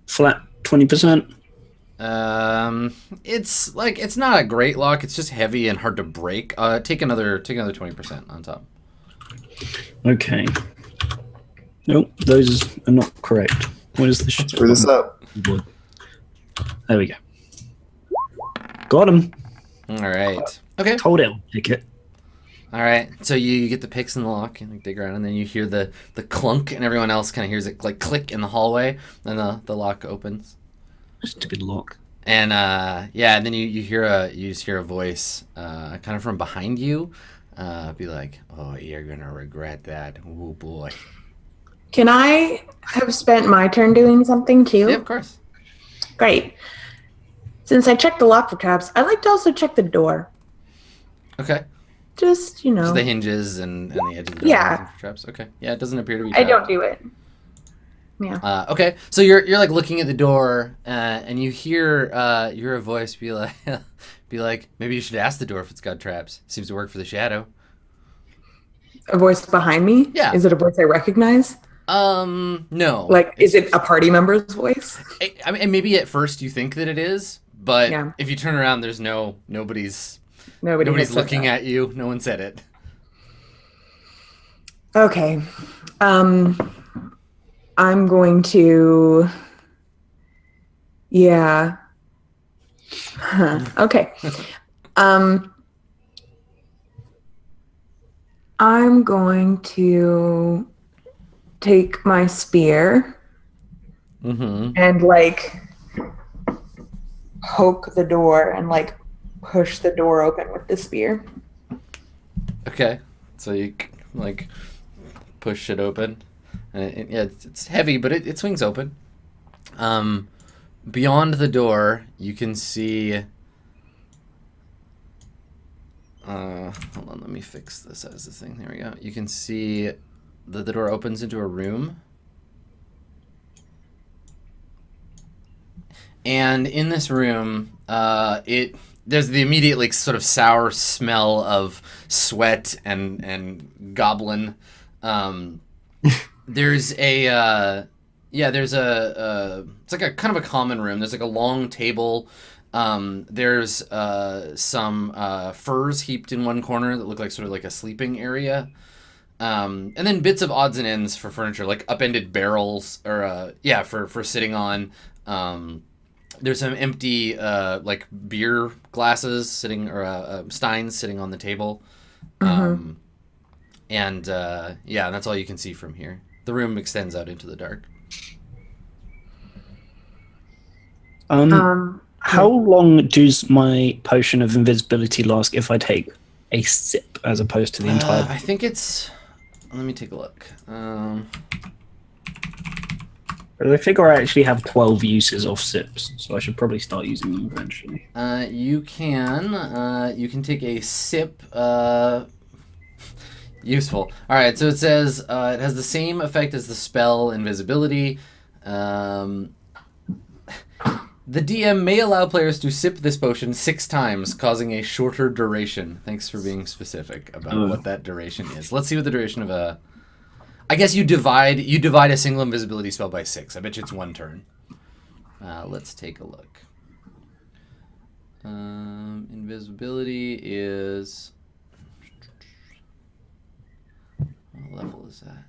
Flat 20%. It's not a great lock. It's just heavy and hard to break. Take another 20% on top. Okay. Nope, those are not correct. What is this? Screw this up. There we go. Got him. All right. Okay. Told it. Pick it. All right. So you get the picks in the lock and like dig around, and then you hear the clunk, and everyone else kind of hears it like click in the hallway, and the lock opens. Stupid lock. And and then you just hear a voice kind of from behind you, be like, "Oh, you're gonna regret that. Oh boy." Can I have spent my turn doing something too? Yeah, of course. Great. Since I checked the lock for traps, I'd like to also check the door. Okay. Just, Just the hinges and the edge of the door. Yeah. Looking for traps. Okay. Yeah, it doesn't appear to be I trapped. don't do it. Yeah. Okay. So you're like looking at the door, and you hear a voice be like, maybe you should ask the door if it's got traps. Seems to work for the shadow. A voice behind me? Yeah. Is it a voice I recognize? No. Like, is it a party member's voice? I mean, maybe at first you think that it is, But Yeah. if you turn around, there's nobody's Nobody has said looking that. at you. No one said it. Okay. I'm going to. Yeah. Huh. Okay. I'm going to take my spear Mm-hmm. and like poke the door and like push the door open with the spear. Okay. So you like push it open, and yeah, it's heavy, but it swings open. Beyond the door, you can see. Hold on, let me fix this as the thing. There we go. You can see that the door opens into a room. And in this room, there's the immediate like sort of sour smell of sweat and goblin. There's a it's like a kind of a common room. There's like a long table. There's some furs heaped in one corner that look like sort of like a sleeping area. And then bits of odds and ends for furniture, like upended barrels or for sitting on. There's some empty like beer glasses sitting or steins sitting on the table. And that's all you can see from here. The room extends out into the dark. How long does my potion of invisibility last if I take a sip as opposed to the entire? I think it's. Let me take a look. I figure I actually have 12 uses of sips, so I should probably start using them eventually. You can take a sip. Useful. All right, so it says it has the same effect as the spell invisibility. The DM may allow players to sip this potion 6 times, causing a shorter duration. Thanks for being specific about what that duration is. Let's see what the duration of a. I guess you divide a single invisibility spell by 6. I bet you it's 1 turn. Let's take a look. Invisibility is. What level is that?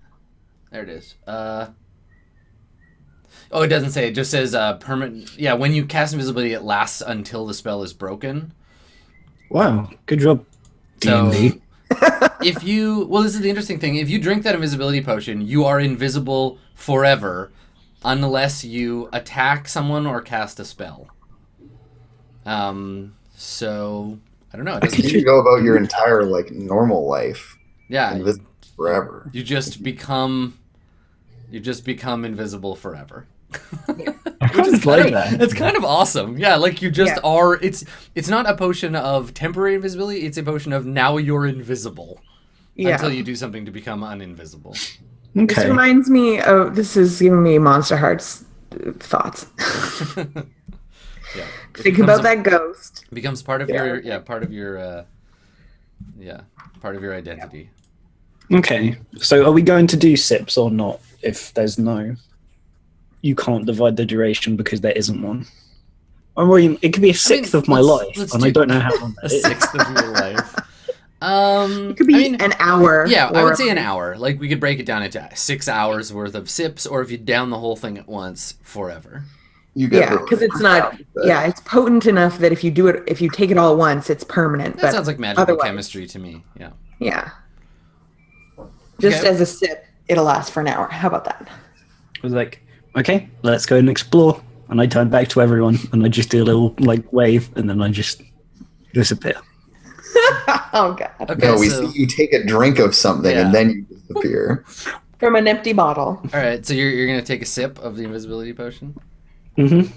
There it is. Oh, it doesn't say. It just says permanent. Yeah, when you cast invisibility, it lasts until the spell is broken. Wow, good job, So, D&D. this is the interesting thing. If you drink that invisibility potion, you are invisible forever, unless you attack someone or cast a spell. So I don't know. It doesn't. You go about your entire like normal life. Yeah, Invisible forever. you just become invisible forever. I kind of like that. It's kind of awesome. Yeah, like you just are. It's not a potion of temporary invisibility. It's a potion of now you're invisible until you do something to become uninvisible. This Okay. reminds me of. This is giving me Monster Hearts thoughts. Yeah. Think about that ghost. Becomes part of your part of your identity. Okay. So are we going to do sips or not if there's no... You can't divide the duration because there isn't one. I mean, it could be a sixth of my life, and I don't know how long that A is. sixth of your life. It could be an hour. Yeah, I or- would say an hour. Like we could break it down into 6 hours worth of sips, or if you down the whole thing at once, forever. You get Yeah, because it's not. Yeah, it's potent enough that if you take it all at once, it's permanent. That but sounds like magical otherwise- chemistry to me. Yeah. Yeah. Just Okay. as a sip, it'll last for an hour. How about that? I was like, okay, let's go and explore. And I turn back to everyone, and I just do a little like wave, and then I just disappear. Oh god. Okay. No, we so, see you take a drink of something Yeah. and then you disappear. From an empty bottle. all right. So you're gonna take a sip of the invisibility potion. Mm-hmm.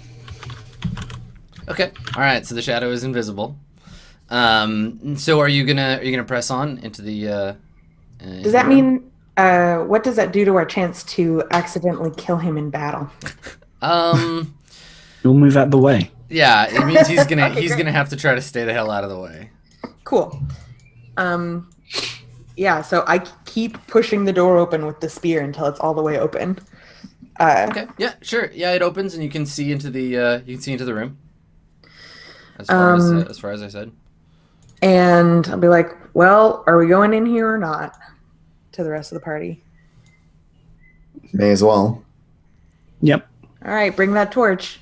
Okay. All right. So the shadow is invisible. So are you gonna press on into the? Does that mean? What does that do to our chance to accidentally kill him in battle? You'll move out the way. Yeah, it means he's gonna have to try to stay the hell out of the way. Cool. Yeah. So I keep pushing the door open with the spear until it's all the way open. Okay. Yeah. Sure. Yeah. It opens and you can see into the room. as far as I said. And I'll be like, well, are we going in here or not? To the rest of the party. May as well. Yep. All right, bring that torch.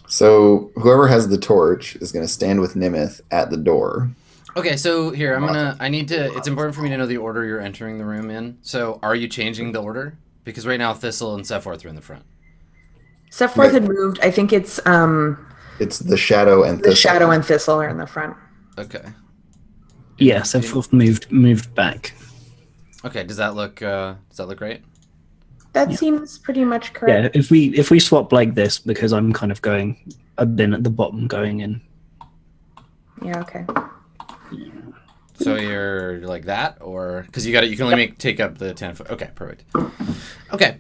So whoever has the torch is going to stand with Nimith at the door. Okay, so here it's important for me to know the order you're entering the room in. So are you changing the order? Because right now Thistle and Sephiroth are in the front. Sephiroth had moved. I think it's the Shadow and Thistle. The Shadow and Thistle are in the front. Okay. Yeah, Sephiroth moved back. Okay, does that look right? That seems pretty much correct. Yeah, if we swap like this, because I'm kind of I've been at the bottom going in. Yeah, okay. So you're like that, or because you can only take up the 10 foot. Okay, perfect. Okay,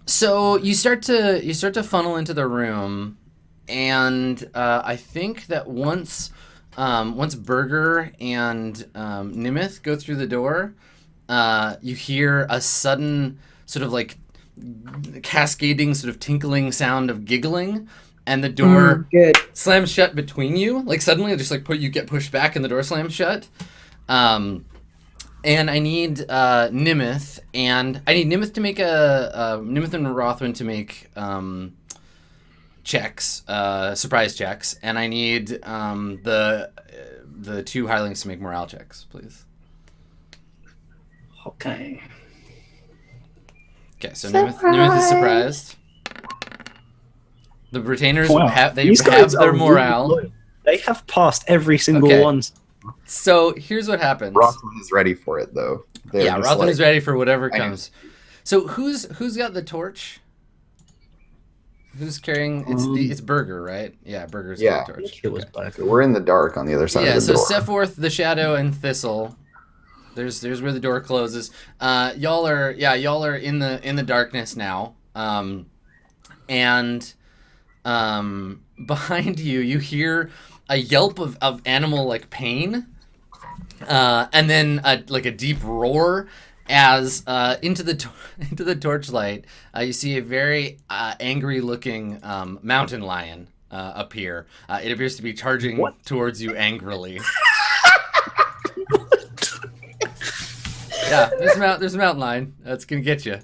so you start to funnel into the room, and I think that once Burger and Nimith go through the door, you hear a sudden sort of like cascading, sort of tinkling sound of giggling. And the door slams shut between you. Like suddenly, just like you get pushed back, and the door slams shut. And I need Nimith, to make Nimith and Rothwin to make checks, surprise checks, and I need the two hirelings to make morale checks, please. Okay. Okay, so Nimith is surprised. The retainers have their morale. Really, they have passed every single one. So here's what happens. Rothwin is ready for it, though. Rothwin is ready for whatever comes. So who's got the torch? Who's carrying? It's Burger, right? Yeah, Burger's got the torch. It was Burger. We're in the dark on the other side of the door. Yeah, so Sephiroth, the Shadow, and Thistle. There's where the door closes. Y'all are in the darkness now. And behind you hear a yelp of animal like pain, and then a deep roar as into the torchlight you see a very angry looking mountain lion appear. It appears to be charging towards you angrily. Yeah, there's a mountain lion that's gonna get you.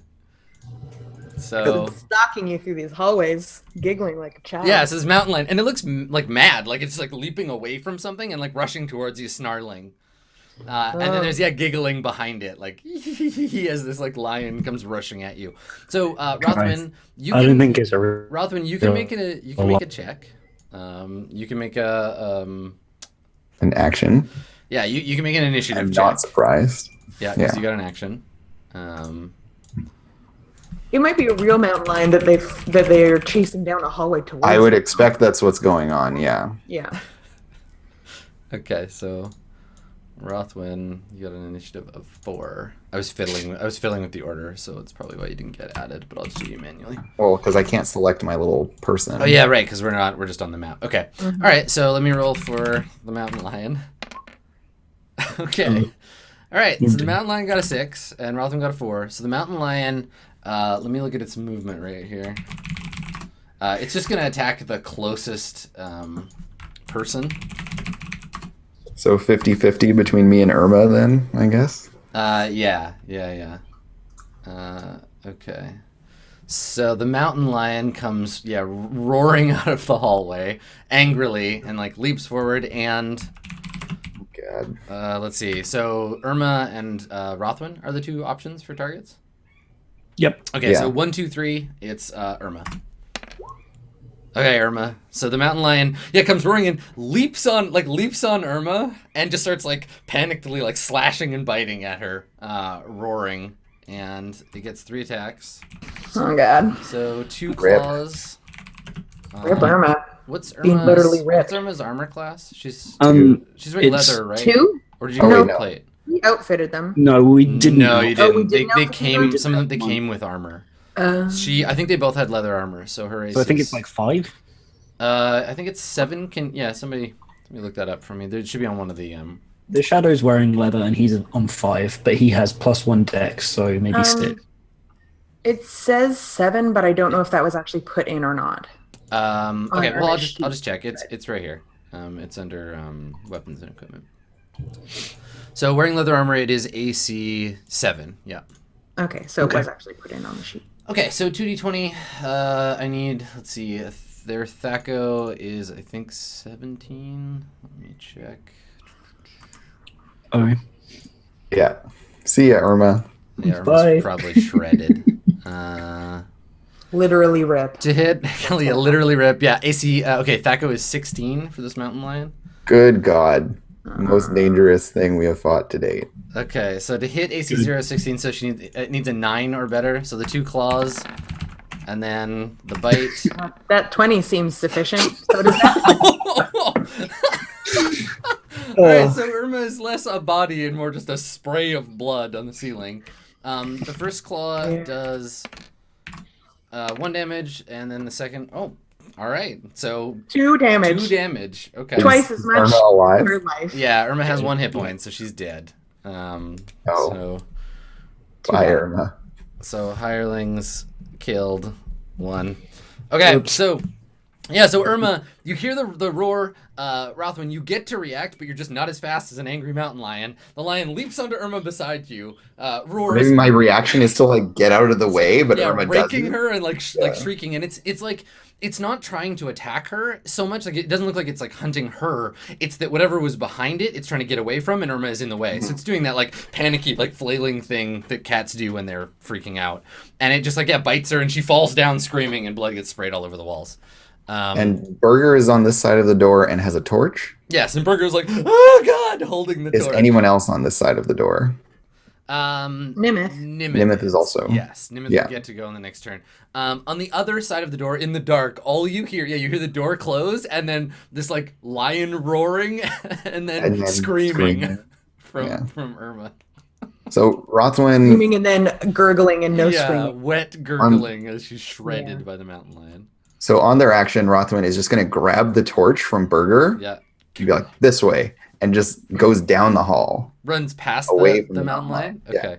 So stalking you through these hallways, giggling like a child. Yeah, it says mountain lion, and it looks like mad, like it's like leaping away from something and like rushing towards you, snarling. And then there's giggling behind it, like as this like lion comes rushing at you. So Rothwin, I don't think it's Rothwin, you can make a check. You can make an action. Yeah, you can make an initiative check. I'm not surprised. Yeah, because you got an action. It might be a real mountain lion that they're chasing down a hallway towards. I would expect that's what's going on. Yeah. Yeah. Okay, so Rothwin, you got an initiative of 4. I was fiddling with the order, so it's probably why you didn't get added. But I'll just do you manually. Well, because I can't select my little person. Oh yeah, right. Because we're just on the map. Okay. Mm-hmm. All right. So let me roll for the mountain lion. Okay. All right. So the mountain lion got a 6, and Rothwin got a 4. So the mountain lion. Let me look at its movement right here. It's just gonna attack the closest person. So 50-50 between me and Irma, then, I guess? Yeah. Okay. So the mountain lion comes, roaring out of the hallway, angrily, and, leaps forward, and... God. Let's see. So Irma and Rothwin are the two options for targets? Yep. Okay, so 1, 2, 3, it's Irma. Okay, Irma. So the mountain lion, comes roaring in, leaps on Irma, and just starts panically slashing and biting at her, roaring, and it gets 3 attacks. Oh God. So 2 claws. Rip Irma. What's Irma's? Being literally ripped. What's Irma's armor class? She's she's wearing leather, right? 2? Or did you go with plate? We outfitted them. No, we didn't. No, you didn't. Oh, we didn't they came. Some of them came with armor. I think they both had leather armor. So her ace. So I think it's 5. I think it's 7. Somebody look that up for me. There should be on one of the. The Shadow's wearing leather and he's on 5, but he has +1 dex, so maybe 6. It says 7, but I don't know if that was actually put in or not. Okay, On well, I'll Irma's just check. It's right here. It's under weapons and equipment. So wearing leather armor, it is AC 7. Yeah. Okay, so Okay. it was actually put in on the sheet. Okay, so 2d20. I need. Let's see. Their Thaco is I think 17. Let me check. Oh, Yeah. See ya, Irma. Yeah, Bye. Irma's probably shredded. Literally ripped. To hit, yeah, literally rip. Yeah, AC. Okay, Thaco is 16 for this mountain lion. Good God. Most dangerous thing we have fought to date. Okay, so to hit AC 016, so it needs a 9 or better. So the 2 claws, and then the bite. That 20 seems sufficient. So does that. Alright, so Irma is less a body and more just a spray of blood on the ceiling. The first claw does 1 damage, and then the second. Oh, alright. So 2 damage. 2 damage. Okay. Twice as much Irma alive? in her life. Yeah, Irma has 1 hit point, so she's dead. So Bye, Irma. hirelings killed 1. Okay, so Irma, you hear the roar. Rothwin, you get to react, but you're just not as fast as an angry mountain lion. The lion leaps onto Irma beside you, roars. Maybe my reaction is to like get out of the way, but Irma raking doesn't. her and like shrieking, and it's like it's not trying to attack her so much. Like it doesn't look like it's like hunting her. It's that whatever was behind it's trying to get away from, and Irma is in the way. So it's doing that like panicky, like flailing thing that cats do when they're freaking out, and it just like bites her, and she falls down screaming, and blood gets sprayed all over the walls. And Burger is on this side of the door and has a torch. Yes, and Burger's like, oh God, holding the Is torch. anyone else on this side of the door? Nimith. Nimith is also. Yes, Nimith will get to go on the next turn. On the other side of the door, in the dark, all you hear, you hear the door close, and then this like lion roaring, and then screaming from Irma. So Rothwin, Screaming and then gurgling and no screaming. Wet gurgling as she's shredded by the mountain lion. so on their action, Rothwin is just going to grab the torch from Burger. Yeah. Be like this way, and just goes down the hall. Runs past Away the from the mountain lion? Yeah. Okay.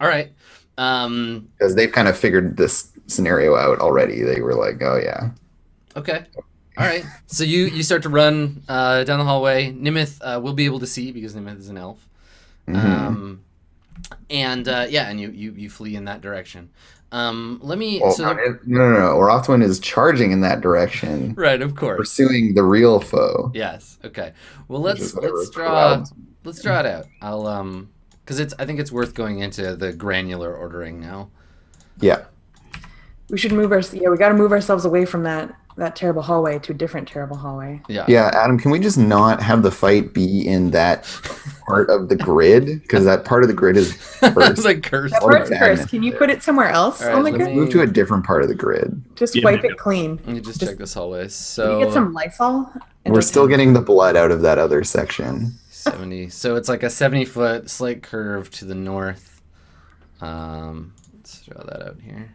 All right. Because they've kind of figured this scenario out already. They were like, oh yeah. Okay. All right. So you start to run down the hallway. Nimith will be able to see because Nimith is an elf. Mhm. And you flee in that direction. Let me. Well, no. Rothwin is charging in that direction, Right, of course. pursuing the real foe. Yes. Okay. Well, which let's is whatever draw. crowds. Let's draw it out. I'll because I think it's worth going into the granular ordering now. Yeah. We should move we got to move ourselves away from that terrible hallway to a different terrible hallway. Yeah. Yeah, Adam, can we just not have the fight be in that part of the grid? Because that part of the grid is It's first. like cursed. That What a part's bad cursed. Can you put it somewhere else All right, on the let grid? me- Move to a different part of the grid. Just Yeah, wipe maybe. it clean. Let me just Just- check this hallway. Can you So get some Lysol? We're still getting the blood out of that other section. 70. So it's like a 70-foot slight curve to the north. Let's draw that out here.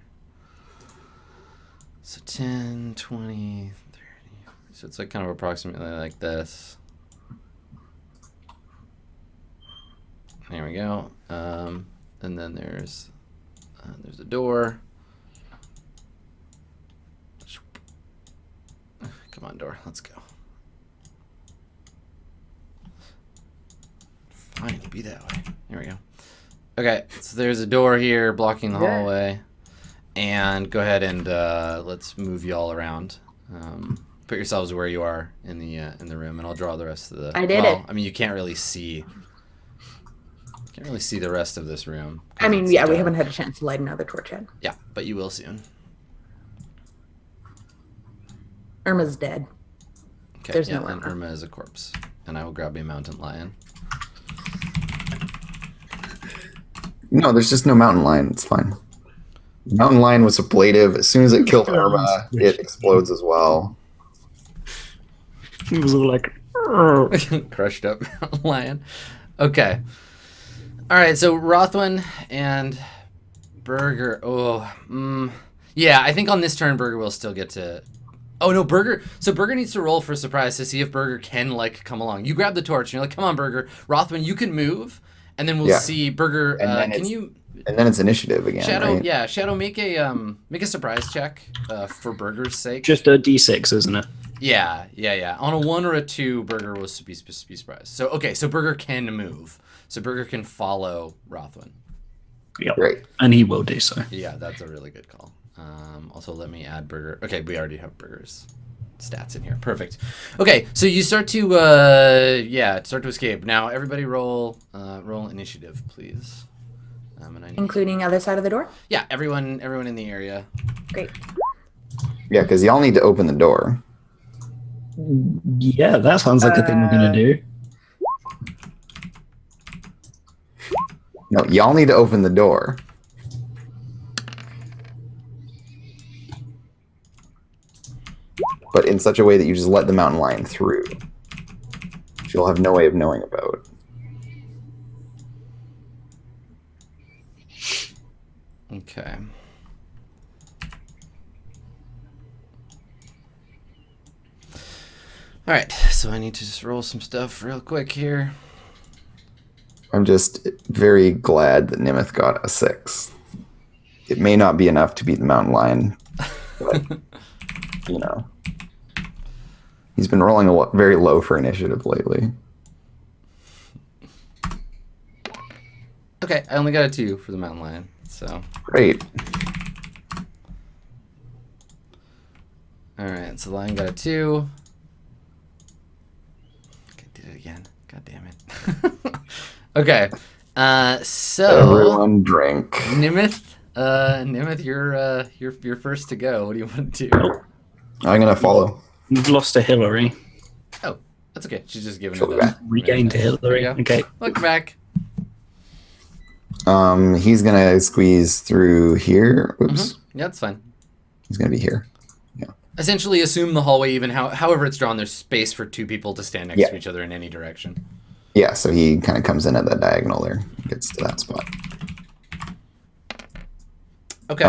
So 10, 20, 30. So it's like kind of approximately like this. There we go. And then there's a door. Come on, door. Let's go. Fine, be that way. There we go. Okay, so there's a door here blocking the hallway. And go ahead and let's move you all around. Put yourselves where you are in the room, and I'll draw the rest of the. I did it. I mean, you can't really see. Can't really see the rest of this room. I mean, It's yeah, we dark. haven't had a chance to light another torch yet. Yeah, but you will soon. Irma's dead. Okay, There's yeah, no and Irma. Irma is a corpse, and I will grab a mountain lion. No, there's just no mountain lion. It's fine. Mountain lion was ablative. As soon as it killed Irma, it explodes as well. He was all like, Crushed up mountain lion. Okay. All right, so Rothwin and Burger. Yeah, I think on this turn Burger will still get to. Oh no, Burger. So Burger needs to roll for a surprise to see if Burger can like come along. You grab the torch and you're like, "Come on, Burger." Rothwin, you can move, and then we'll Yeah. see Burger. And then Can it's you And then it's initiative again, Shadow, right? yeah, Shadow, make a surprise check for Burger's sake. Just a d6, isn't it? Yeah. On a 1 or a 2, Burger will be surprised. So okay, so Burger can move. So Burger can follow Rothwin. Yep. Great. And he will do so. Yeah, that's a really good call. Also, let me add Burger. Okay, we already have Burger's stats in here. Perfect. Okay, so you start to escape. Now, everybody roll initiative, please. And I need Including other side of the door? yeah, everyone in the area. Great. Yeah, because y'all need to open the door. Yeah, that sounds like a thing we're going to do. No, y'all need to open the door. But in such a way that you just let the mountain lion through. Which you'll have no way of knowing about. Okay. All right, so I need to just roll some stuff real quick here. I'm just very glad that Nimeth got a 6. It may not be enough to beat the mountain lion, but, you know. He's been rolling very low for initiative lately. Okay, I only got a 2 for the mountain lion, so. Great. All right, so the lion got a 2. Okay, did it again. God damn it. Okay, so Everyone drink. Nimeth, you're first to go. What do you want to do? I'm going to follow. We've lost to Hillary. Oh, that's okay. She's just giving She'll it be back. up. Regained to Hillary. There you go. Okay. Welcome back. He's going to squeeze through here. Oops. Yeah, that's fine. He's going to be here. Essentially, assume the hallway, even however it's drawn, there's space for 2 people to stand next to each other in any direction. Yeah, so he kind of comes in at that diagonal there. Gets to that spot. Okay.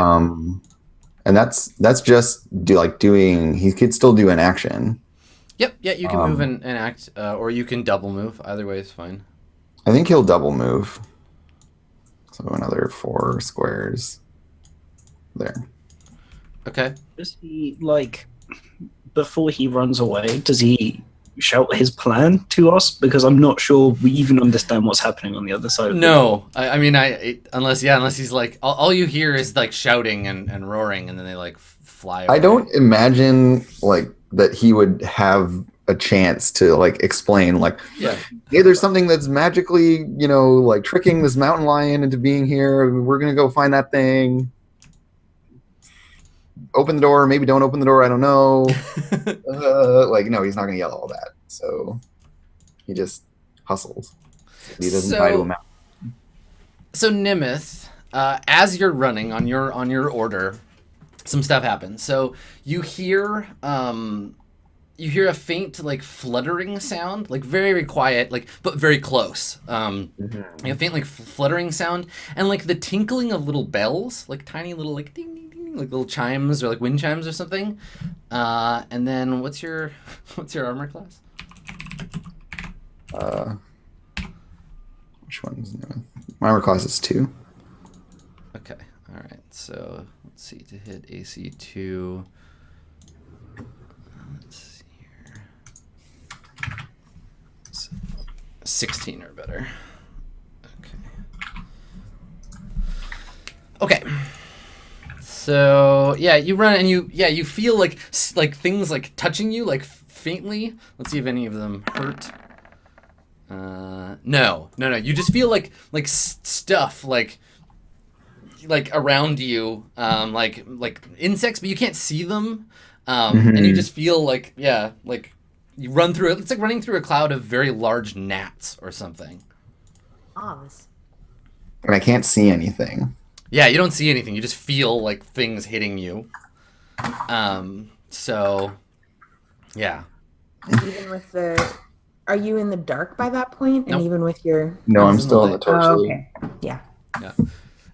And that's just doing. He could still do an action. Yep. Yeah, you can move and act, or you can double move. Either way is fine. I think he'll double move. So another 4 squares there. Okay. Does he, before he runs away, does he shout his plan to us? Because I'm not sure we even understand what's happening on the other side of No, I mean, unless he's like, all you hear is like shouting and roaring, and then they like fly away. I don't imagine that he would have a chance to explain hey, there's something that's magically tricking this mountain lion into being here. We're gonna go find that thing. Open the door, maybe don't open the door, I don't know. No, he's not gonna yell all that. So he just hustles. He doesn't tie to a mountain. So Nimeth, as you're running on your order, some stuff happens. So you hear a faint fluttering sound, very, very quiet, but very close. A faint fluttering sound, and the tinkling of little bells, tiny little ding ding ding, little chimes or wind chimes or something. And then what's your armor class? Which one's my armor class is 2. Okay, all right. So let's see, to hit AC 2. Let's see here. 16 or better. Okay. So yeah, you run and you feel things touching you faintly. Let's see if any of them hurt. No. You just feel stuff around you, like insects, but you can't see them. And you just feel you run through it. It's like running through a cloud of very large gnats or something. Oz. And I can't see anything. Yeah, you don't see anything. You just feel things hitting you. So, yeah. Even with are you in the dark by that point? And Nope. even with your... No, I'm still on the torch. Oh, lead. okay. Yeah.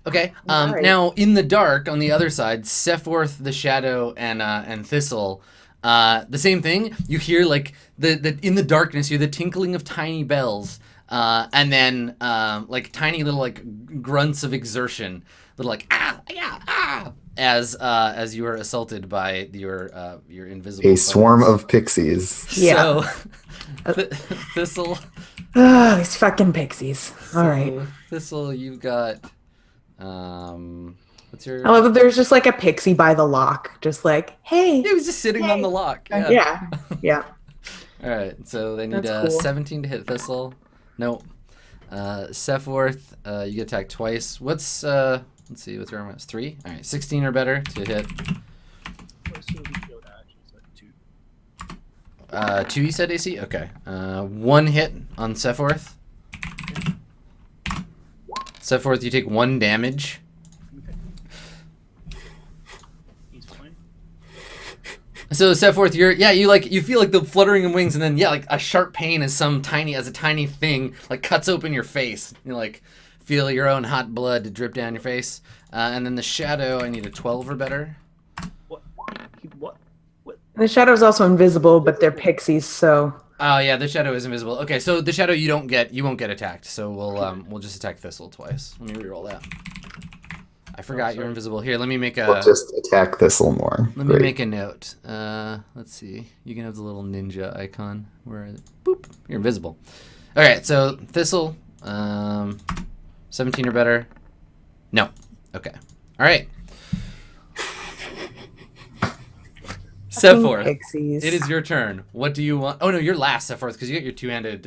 Okay. Alright. Now in the dark on the other side, Sephiroth, the Shadow, and Thistle, the same thing. You hear the in the darkness, you hear the tinkling of tiny bells, and then like tiny little like grunts of exertion, little like ah yeah ah, as you are assaulted by your invisible. A swarm of pixies. Yeah. So Thistle. Oh, these fucking pixies. All right. Thistle, you've got what's your? I love that there's just like a pixie by the lock, just like, hey. He was just sitting on the lock. Yeah. Yeah. All right, so they need That's cool. 17 to hit Thistle. No. Sephiroth, you get attacked twice. What's let's see, what's your armor? 3? All right, 16 or better to hit. 2 you said AC? Okay. 1 hit on Sephiroth. Sephiroth, you take 1 damage. So Sephiroth, you feel like the fluttering of wings, and then like a sharp pain as a tiny thing like cuts open your face. You like feel your own hot blood drip down your face, and then the shadow. I need a 12 or better. What? The shadow's also invisible, but they're pixies, so. Oh yeah, the shadow is invisible. Okay, so the shadow you won't get attacked. So we'll just attack Thistle twice. Let me reroll that. I forgot you're invisible. Here, let me make a. We'll just attack Thistle more. Let me make a note. Let's see. You can have the little ninja icon. Where is it? Boop. You're invisible. All right. So Thistle, 17 or better. No. Okay. All right. Sephiroth, Pixies. it is your turn. What do you want? Oh no, you're last, Sephiroth, because you got your two-handed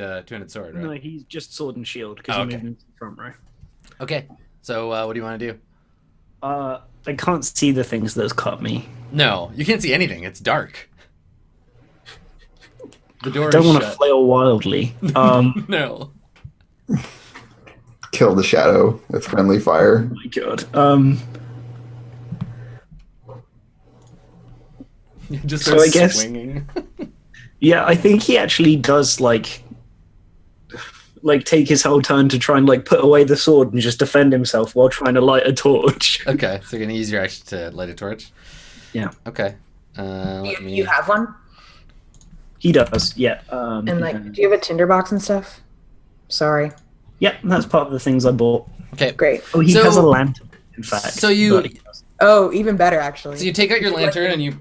sword, right? No, he's just sword and shield because Oh, he okay. moved into the front row. Okay. So what do you want to do? I can't see the things that's cut me. No, you can't see anything. It's dark. The door Don't is want to shut. flail wildly. No. Kill the shadow with friendly fire. Oh my god. You just So start I guess- swinging. Yeah, I think he actually does like take his whole turn to try and like put away the sword and just defend himself while trying to light a torch. Okay, so you're gonna use your action to light a torch. Yeah. Okay. Let me. You have one? He does, yeah. And like, do you have a tinderbox and stuff? Sorry. Yeah, that's part of the things I bought. Okay. Great. Oh, he So- has a lantern, in fact. So you- but he does. Oh, even better, actually. So you take out your lantern and you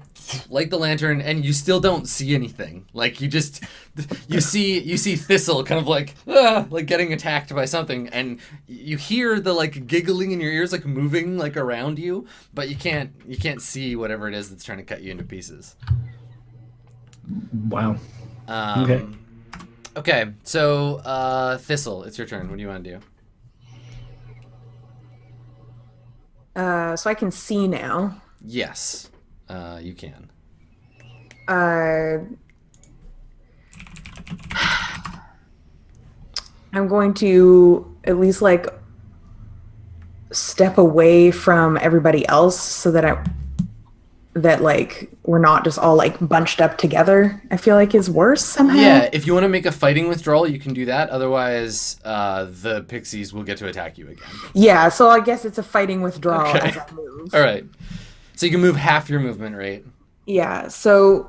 light the lantern, and you still don't see anything. Like you see Thistle kind of like getting attacked by something, and you hear the like giggling in your ears, like moving like around you, but you can't see whatever it is that's trying to cut you into pieces. Wow. Okay. Okay. So Thistle, it's your turn. What do you want to do? So I can see now. Yes, you can. I'm going to at least like step away from everybody else so that like we're not just all like bunched up together. I feel like is worse somehow. Yeah, if you want to make a fighting withdrawal, you can do that. Otherwise, the pixies will get to attack you again. Yeah, so I guess it's a fighting withdrawal Okay. as I move. All right. So you can move half your movement rate. Yeah, so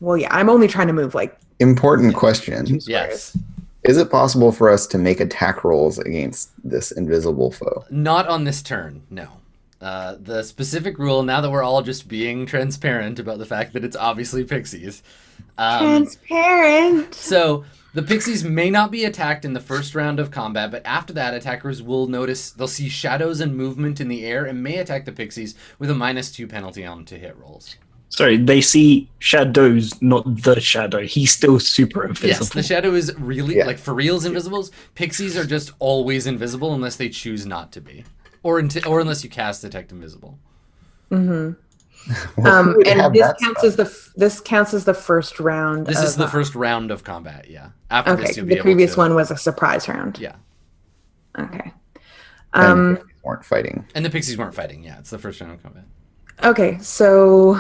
well yeah, I'm only trying to move like Important question. Yes. Is it possible for us to make attack rolls against this invisible foe? Not on this turn, no. The specific rule, now that we're all just being transparent about the fact that it's obviously pixies. transparent. So the pixies may not be attacked in the first round of combat, but after that, attackers will notice they'll see shadows and movement in the air and may attack the pixies with a -2 penalty on to hit rolls. Sorry, they see shadows, not the shadow. He's still super invisible. Yes, the shadow is really, Yeah. like for reals invisible. Pixies are just always invisible unless they choose not to be. Or unless you cast Detect Invisible. Well, who would And have this that counts spell? this counts as the first round. This of, is the first round of combat, yeah. After Okay, this, you'll be the able previous to, one was a surprise round. Yeah. Okay. And pixies weren't fighting. And the pixies weren't fighting, yeah. It's the first round of combat. Okay, so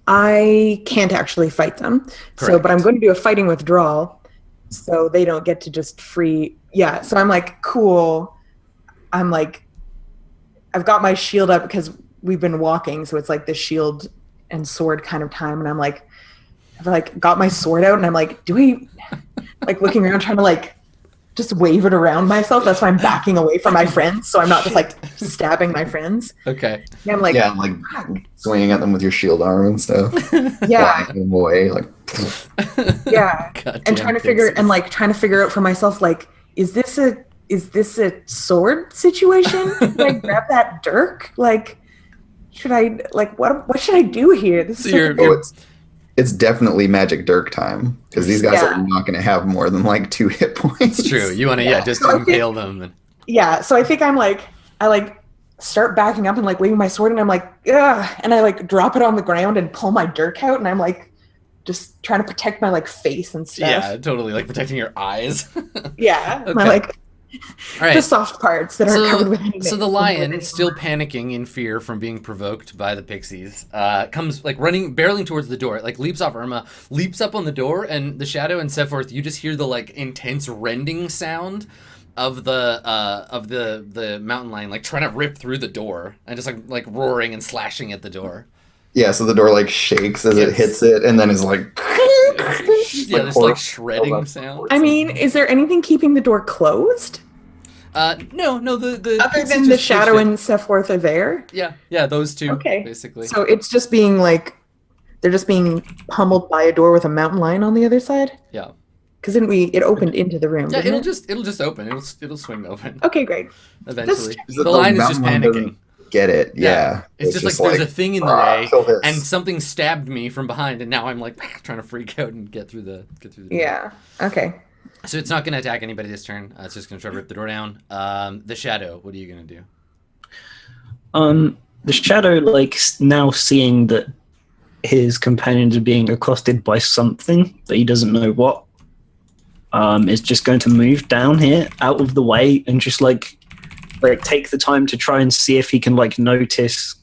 I can't actually fight them. So, Correct. but I'm going to do a fighting withdrawal, so they don't get to just free. Yeah. So I'm like, cool. I'm like, I've got my shield up because we've been walking, so it's like the shield and sword kind of time, and I'm like, I've like got my sword out, and I'm like, do we like looking around, trying to like just wave it around myself. That's why I'm backing away from my friends, so I'm not just like stabbing my friends. Okay. And I'm like, Yeah, and, like swinging at them with your shield arm and stuff. yeah, Flying them away, like. yeah, Goddamn and trying to figure out for myself, like, is this a sword situation? Should I grab that dirk? Like, should I what should I do here? This So is you're It's definitely magic dirk time because these guys are not going to have more than like 2 hit points. it's true. You want to just So I impale them. And... Yeah, so I think I start backing up and like waving my sword, and I'm like, ugh, and I like drop it on the ground and pull my dirk out, and I'm like just trying to protect my like face and stuff. Yeah, totally. Like protecting your eyes. Yeah, Okay. my like All right. the soft parts that aren't covered with anything. So the lion, still panicking in fear from being provoked by the pixies, comes like barreling towards the door. It, like leaps off Irma, leaps up on the door, and the shadow and Sephiroth, you just hear the like intense rending sound of the mountain lion like trying to rip through the door and just like roaring and slashing at the door. Yeah, so the door like shakes as it hits it, and then is like. Yeah, there's like shredding sound. I mean, is there anything keeping the door closed? No, the Other pixies than the just shadow pushed it. and Sephiroth are there? Yeah, those two. Okay. Basically. So it's just being like, they're just being pummeled by a door with a mountain lion on the other side? Yeah. Because it opened into the room. Yeah, didn't it'll just open. It'll swing open. Okay, great. Eventually. The The lion is just mountain lion panicking. doesn't Get it? Yeah. It's just like there's a thing in the way, kill this. and something stabbed me from behind, and now I'm like trying to freak out and get through the door. Yeah. Okay. So it's not going to attack anybody this turn. It's just going to try to rip the door down. The shadow. What are you going to do? The shadow, like now seeing that his companions are being accosted by something that he doesn't know what, is just going to move down here out of the way and just like take the time to try and see if he can like notice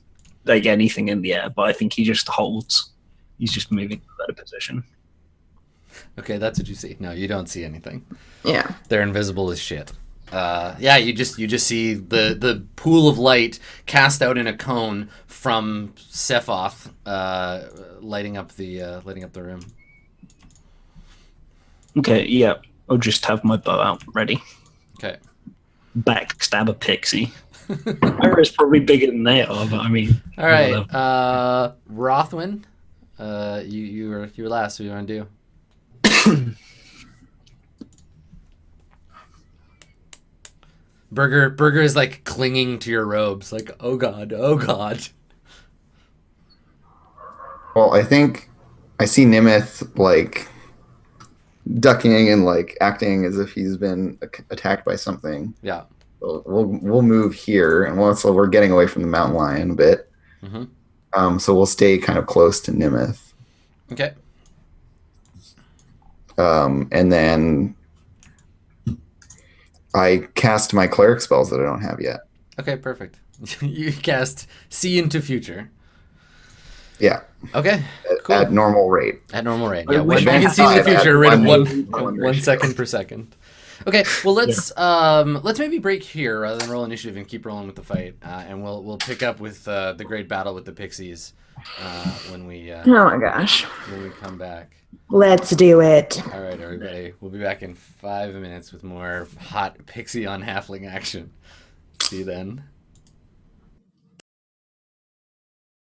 like anything in the air. But I think he just holds. He's just moving to a better position. Okay, that's what you see. No, you don't see anything. Yeah. They're invisible as shit. Yeah, you just see the pool of light cast out in a cone from Sephoth, lighting up the room. Okay, yeah. I'll just have my bow out ready. Okay. Backstab a pixie. Ira is probably bigger than they are, but I mean. All right. Rothwin, you were last. What do you want to do? Burger is like clinging to your robes, like oh god. Well, I think I see Nimith like ducking and like acting as if he's been attacked by something. Yeah. We'll move here, and so we're getting away from the mountain lion a bit. Mm-hmm. So we'll stay kind of close to Nimith. Okay. And then I cast my cleric spells that I don't have yet. Okay, perfect. You cast See into Future. Yeah. Okay. Cool. At normal rate. At normal rate. I Yeah, wish you I can see in the had that future, rate of one 1 ratio. second per second. Okay, well let's maybe break here rather than roll initiative and keep rolling with the fight, and we'll pick up with the great battle with the pixies when we Oh my gosh. when we come back. Let's do it. All right, everybody, we'll be back in 5 minutes with more hot pixie on halfling action. See you then.